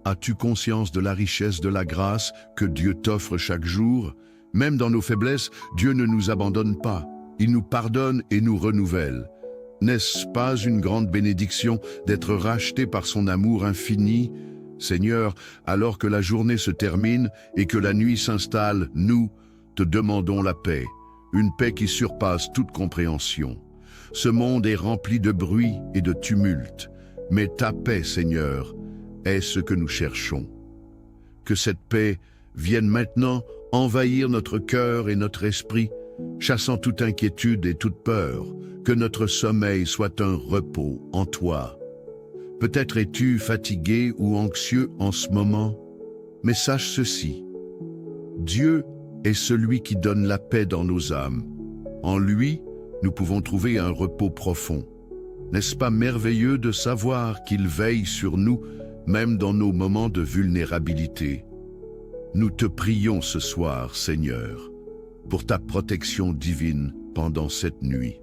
As-tu conscience de la richesse de la grâce que Dieu t'offre chaque jour? Même dans nos faiblesses, Dieu ne nous abandonne pas. Il nous pardonne et nous renouvelle. N'est-ce pas une grande bénédiction d'être racheté par son amour infini? Seigneur, alors que la journée se termine et que la nuit s'installe, nous te demandons la paix, une paix qui surpasse toute compréhension. Ce monde est rempli de bruit et de tumulte, mais ta paix, Seigneur, est ce que nous cherchons. Que cette paix vienne maintenant envahir notre cœur et notre esprit, chassant toute inquiétude et toute peur, que notre sommeil soit un repos en toi. Peut-être es-tu fatigué ou anxieux en ce moment, mais sache ceci. Dieu est celui qui donne la paix dans nos âmes. En lui, nous pouvons trouver un repos profond. N'est-ce pas merveilleux de savoir qu'il veille sur nous, même dans nos moments de vulnérabilité? Nous te prions ce soir, Seigneur, pour ta protection divine pendant cette nuit.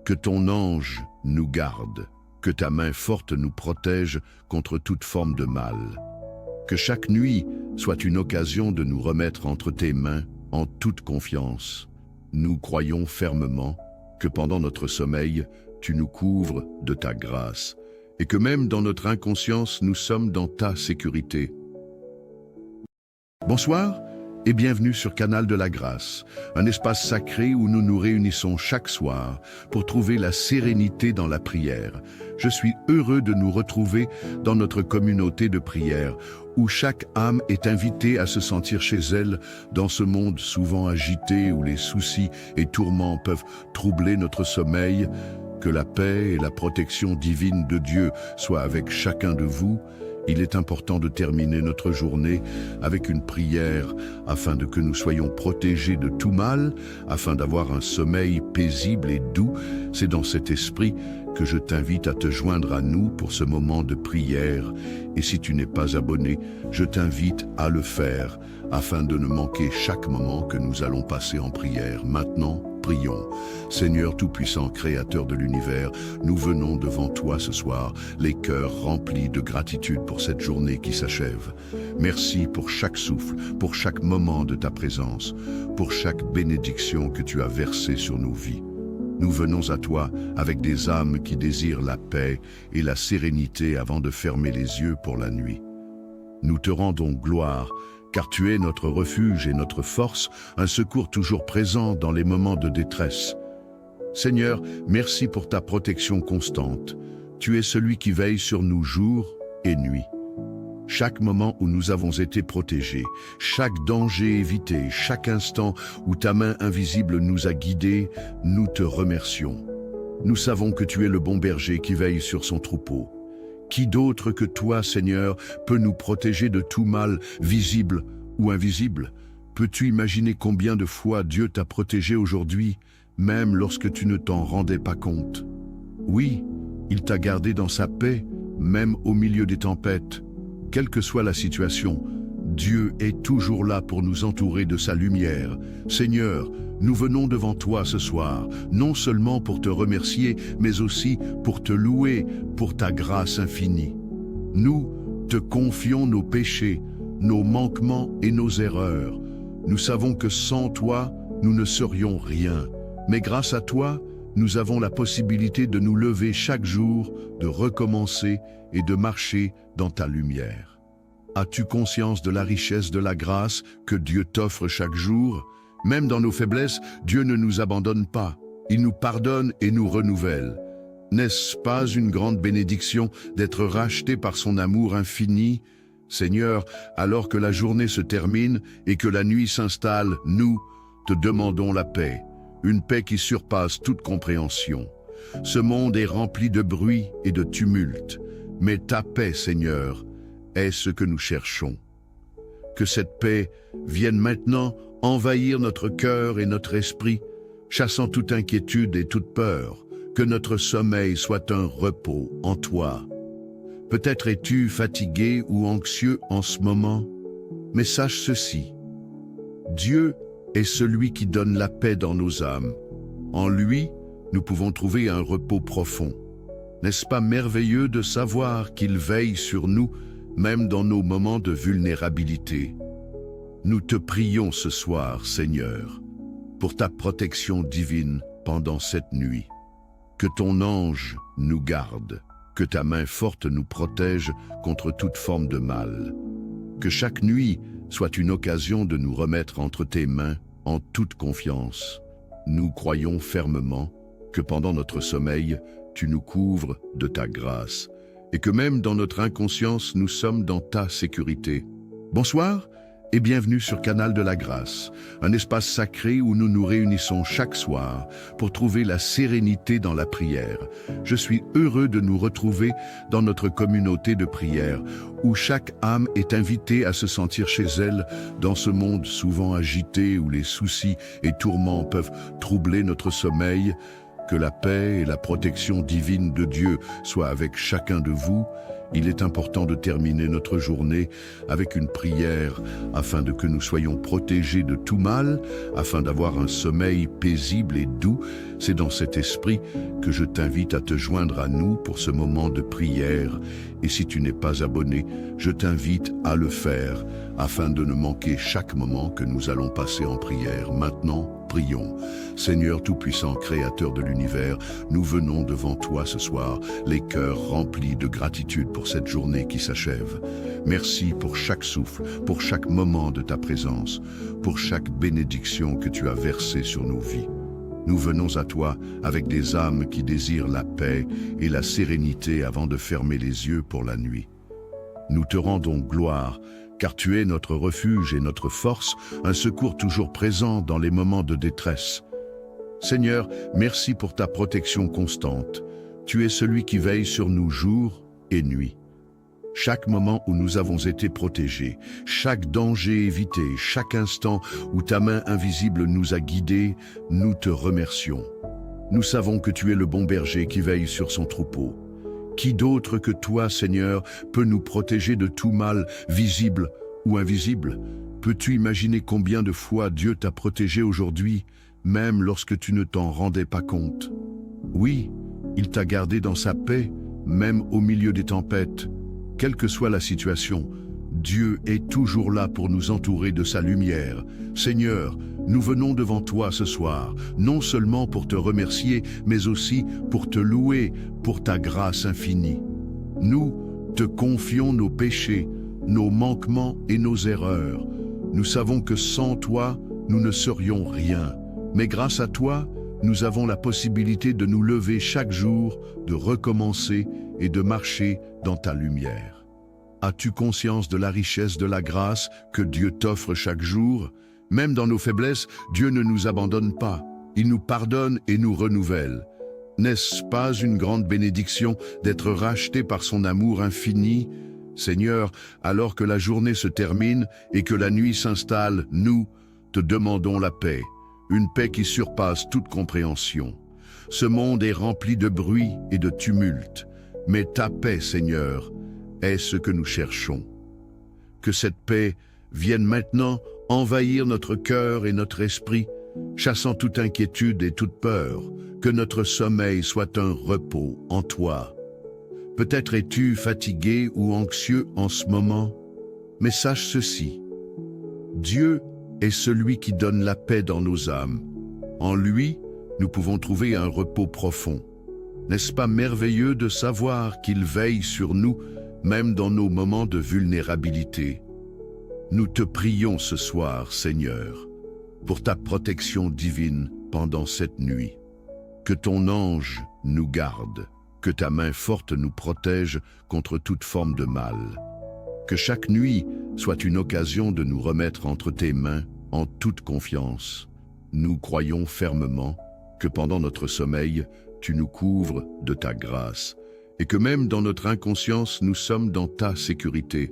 Que ton ange nous garde, que ta main forte nous protège contre toute forme de mal. Que chaque nuit soit une occasion de nous remettre entre tes mains en toute confiance. Nous croyons fermement que pendant notre sommeil, tu nous couvres de ta grâce et que même dans notre inconscience, nous sommes dans ta sécurité. Bonsoir et bienvenue sur Canal de la Grâce, un espace sacré où nous nous réunissons chaque soir pour trouver la sérénité dans la prière. Je suis heureux de nous retrouver dans notre communauté de prière, où chaque âme est invitée à se sentir chez elle dans ce monde souvent agité où les soucis et tourments peuvent troubler notre sommeil. Que la paix et la protection divine de Dieu soient avec chacun de vous. Il est important de terminer notre journée avec une prière afin que nous soyons protégés de tout mal, afin d'avoir un sommeil paisible et doux. C'est dans cet esprit que je t'invite à te joindre à nous pour ce moment de prière. Et si tu n'es pas abonné, je t'invite à le faire afin de ne manquer chaque moment que nous allons passer en prière. Maintenant, prions. Seigneur Tout-Puissant, Créateur de l'univers, nous venons devant toi ce soir, les cœurs remplis de gratitude pour cette journée qui s'achève. Merci pour chaque souffle, pour chaque moment de ta présence, pour chaque bénédiction que tu as versée sur nos vies. Nous venons à toi avec des âmes qui désirent la paix et la sérénité avant de fermer les yeux pour la nuit. Nous te rendons gloire, car tu es notre refuge et notre force, un secours toujours présent dans les moments de détresse. Seigneur, merci pour ta protection constante. Tu es celui qui veille sur nous jour et nuit. Chaque moment où nous avons été protégés, chaque danger évité, chaque instant où ta main invisible nous a guidés, nous te remercions. Nous savons que tu es le bon berger qui veille sur son troupeau. Qui d'autre que toi, Seigneur, peut nous protéger de tout mal, visible ou invisible? Peux-tu imaginer combien de fois Dieu t'a protégé aujourd'hui, même lorsque tu ne t'en rendais pas compte? Oui, il t'a gardé dans sa paix, même au milieu des tempêtes. Quelle que soit la situation, Dieu est toujours là pour nous entourer de sa lumière. Seigneur, nous venons devant toi ce soir, non seulement pour te remercier, mais aussi pour te louer pour ta grâce infinie. Nous te confions nos péchés, nos manquements et nos erreurs. Nous savons que sans toi, nous ne serions rien. Mais grâce à toi, nous avons la possibilité de nous lever chaque jour, de recommencer et de marcher dans ta lumière. As-tu conscience de la richesse de la grâce que Dieu t'offre chaque jour? Même dans nos faiblesses, Dieu ne nous abandonne pas. Il nous pardonne et nous renouvelle. N'est-ce pas une grande bénédiction d'être racheté par son amour infini? Seigneur, alors que la journée se termine et que la nuit s'installe, nous te demandons la paix, une paix qui surpasse toute compréhension. Ce monde est rempli de bruit et de tumulte, mais ta paix, Seigneur, est ce que nous cherchons. Que cette paix vienne maintenant envahir notre cœur et notre esprit, chassant toute inquiétude et toute peur, que notre sommeil soit un repos en toi. Peut-être es-tu fatigué ou anxieux en ce moment, mais sache ceci. Dieu est celui qui donne la paix dans nos âmes. En lui, nous pouvons trouver un repos profond. N'est-ce pas merveilleux de savoir qu'il veille sur nous, même dans nos moments de vulnérabilité? Nous te prions ce soir, Seigneur, pour ta protection divine pendant cette nuit. Que ton ange nous garde, que ta main forte nous protège contre toute forme de mal. Que chaque nuit soit une occasion de nous remettre entre tes mains en toute confiance. Nous croyons fermement que pendant notre sommeil, tu nous couvres de ta grâce et que même dans notre inconscience, nous sommes dans ta sécurité. Bonsoir et bienvenue sur Canal de la Grâce, un espace sacré où nous nous réunissons chaque soir pour trouver la sérénité dans la prière. Je suis heureux de nous retrouver dans notre communauté de prière où chaque âme est invitée à se sentir chez elle dans ce monde souvent agité où les soucis et tourments peuvent troubler notre sommeil. Que la paix et la protection divine de Dieu soient avec chacun de vous. Il est important de terminer notre journée avec une prière afin que nous soyons protégés de tout mal, afin d'avoir un sommeil paisible et doux. C'est dans cet esprit que je t'invite à te joindre à nous pour ce moment de prière. Et si tu n'es pas abonné, je t'invite à le faire afin de ne manquer chaque moment que nous allons passer en prière. Maintenant, prions. Seigneur Tout-Puissant, Créateur de l'univers, nous venons devant toi ce soir, les cœurs remplis de gratitude pour cette journée qui s'achève. Merci pour chaque souffle, pour chaque moment de ta présence, pour chaque bénédiction que tu as versée sur nos vies. Nous venons à toi avec des âmes qui désirent la paix et la sérénité avant de fermer les yeux pour la nuit. Nous te rendons gloire, car tu es notre refuge et notre force, un secours toujours présent dans les moments de détresse. Seigneur, merci pour ta protection constante. Tu es celui qui veille sur nous jour et nuit. Chaque moment où nous avons été protégés, chaque danger évité, chaque instant où ta main invisible nous a guidés, nous te remercions. Nous savons que tu es le bon berger qui veille sur son troupeau. Qui d'autre que toi, Seigneur, peut nous protéger de tout mal, visible ou invisible? Peux-tu imaginer combien de fois Dieu t'a protégé aujourd'hui, même lorsque tu ne t'en rendais pas compte? Oui, il t'a gardé dans sa paix, même au milieu des tempêtes. Quelle que soit la situation, Dieu est toujours là pour nous entourer de sa lumière. Seigneur, nous venons devant toi ce soir, non seulement pour te remercier, mais aussi pour te louer pour ta grâce infinie. Nous te confions nos péchés, nos manquements et nos erreurs. Nous savons que sans toi, nous ne serions rien. Mais grâce à toi, nous avons la possibilité de nous lever chaque jour, de recommencer et de marcher dans ta lumière. As-tu conscience de la richesse de la grâce que Dieu t'offre chaque jour? Même dans nos faiblesses, Dieu ne nous abandonne pas. Il nous pardonne et nous renouvelle. N'est-ce pas une grande bénédiction d'être racheté par son amour infini? Seigneur, alors que la journée se termine et que la nuit s'installe, nous te demandons la paix, une paix qui surpasse toute compréhension. Ce monde est rempli de bruit et de tumulte, mais ta paix, Seigneur, est ce que nous cherchons. Que cette paix vienne maintenant envahir notre cœur et notre esprit, chassant toute inquiétude et toute peur, que notre sommeil soit un repos en toi. Peut-être es-tu fatigué ou anxieux en ce moment, mais sache ceci. Dieu est celui qui donne la paix dans nos âmes. En lui, nous pouvons trouver un repos profond. N'est-ce pas merveilleux de savoir qu'il veille sur nous, même dans nos moments de vulnérabilité? Nous te prions ce soir, Seigneur, pour ta protection divine pendant cette nuit. Que ton ange nous garde, que ta main forte nous protège contre toute forme de mal. Que chaque nuit soit une occasion de nous remettre entre tes mains en toute confiance. Nous croyons fermement que pendant notre sommeil, tu nous couvres de ta grâce et que même dans notre inconscience, nous sommes dans ta sécurité.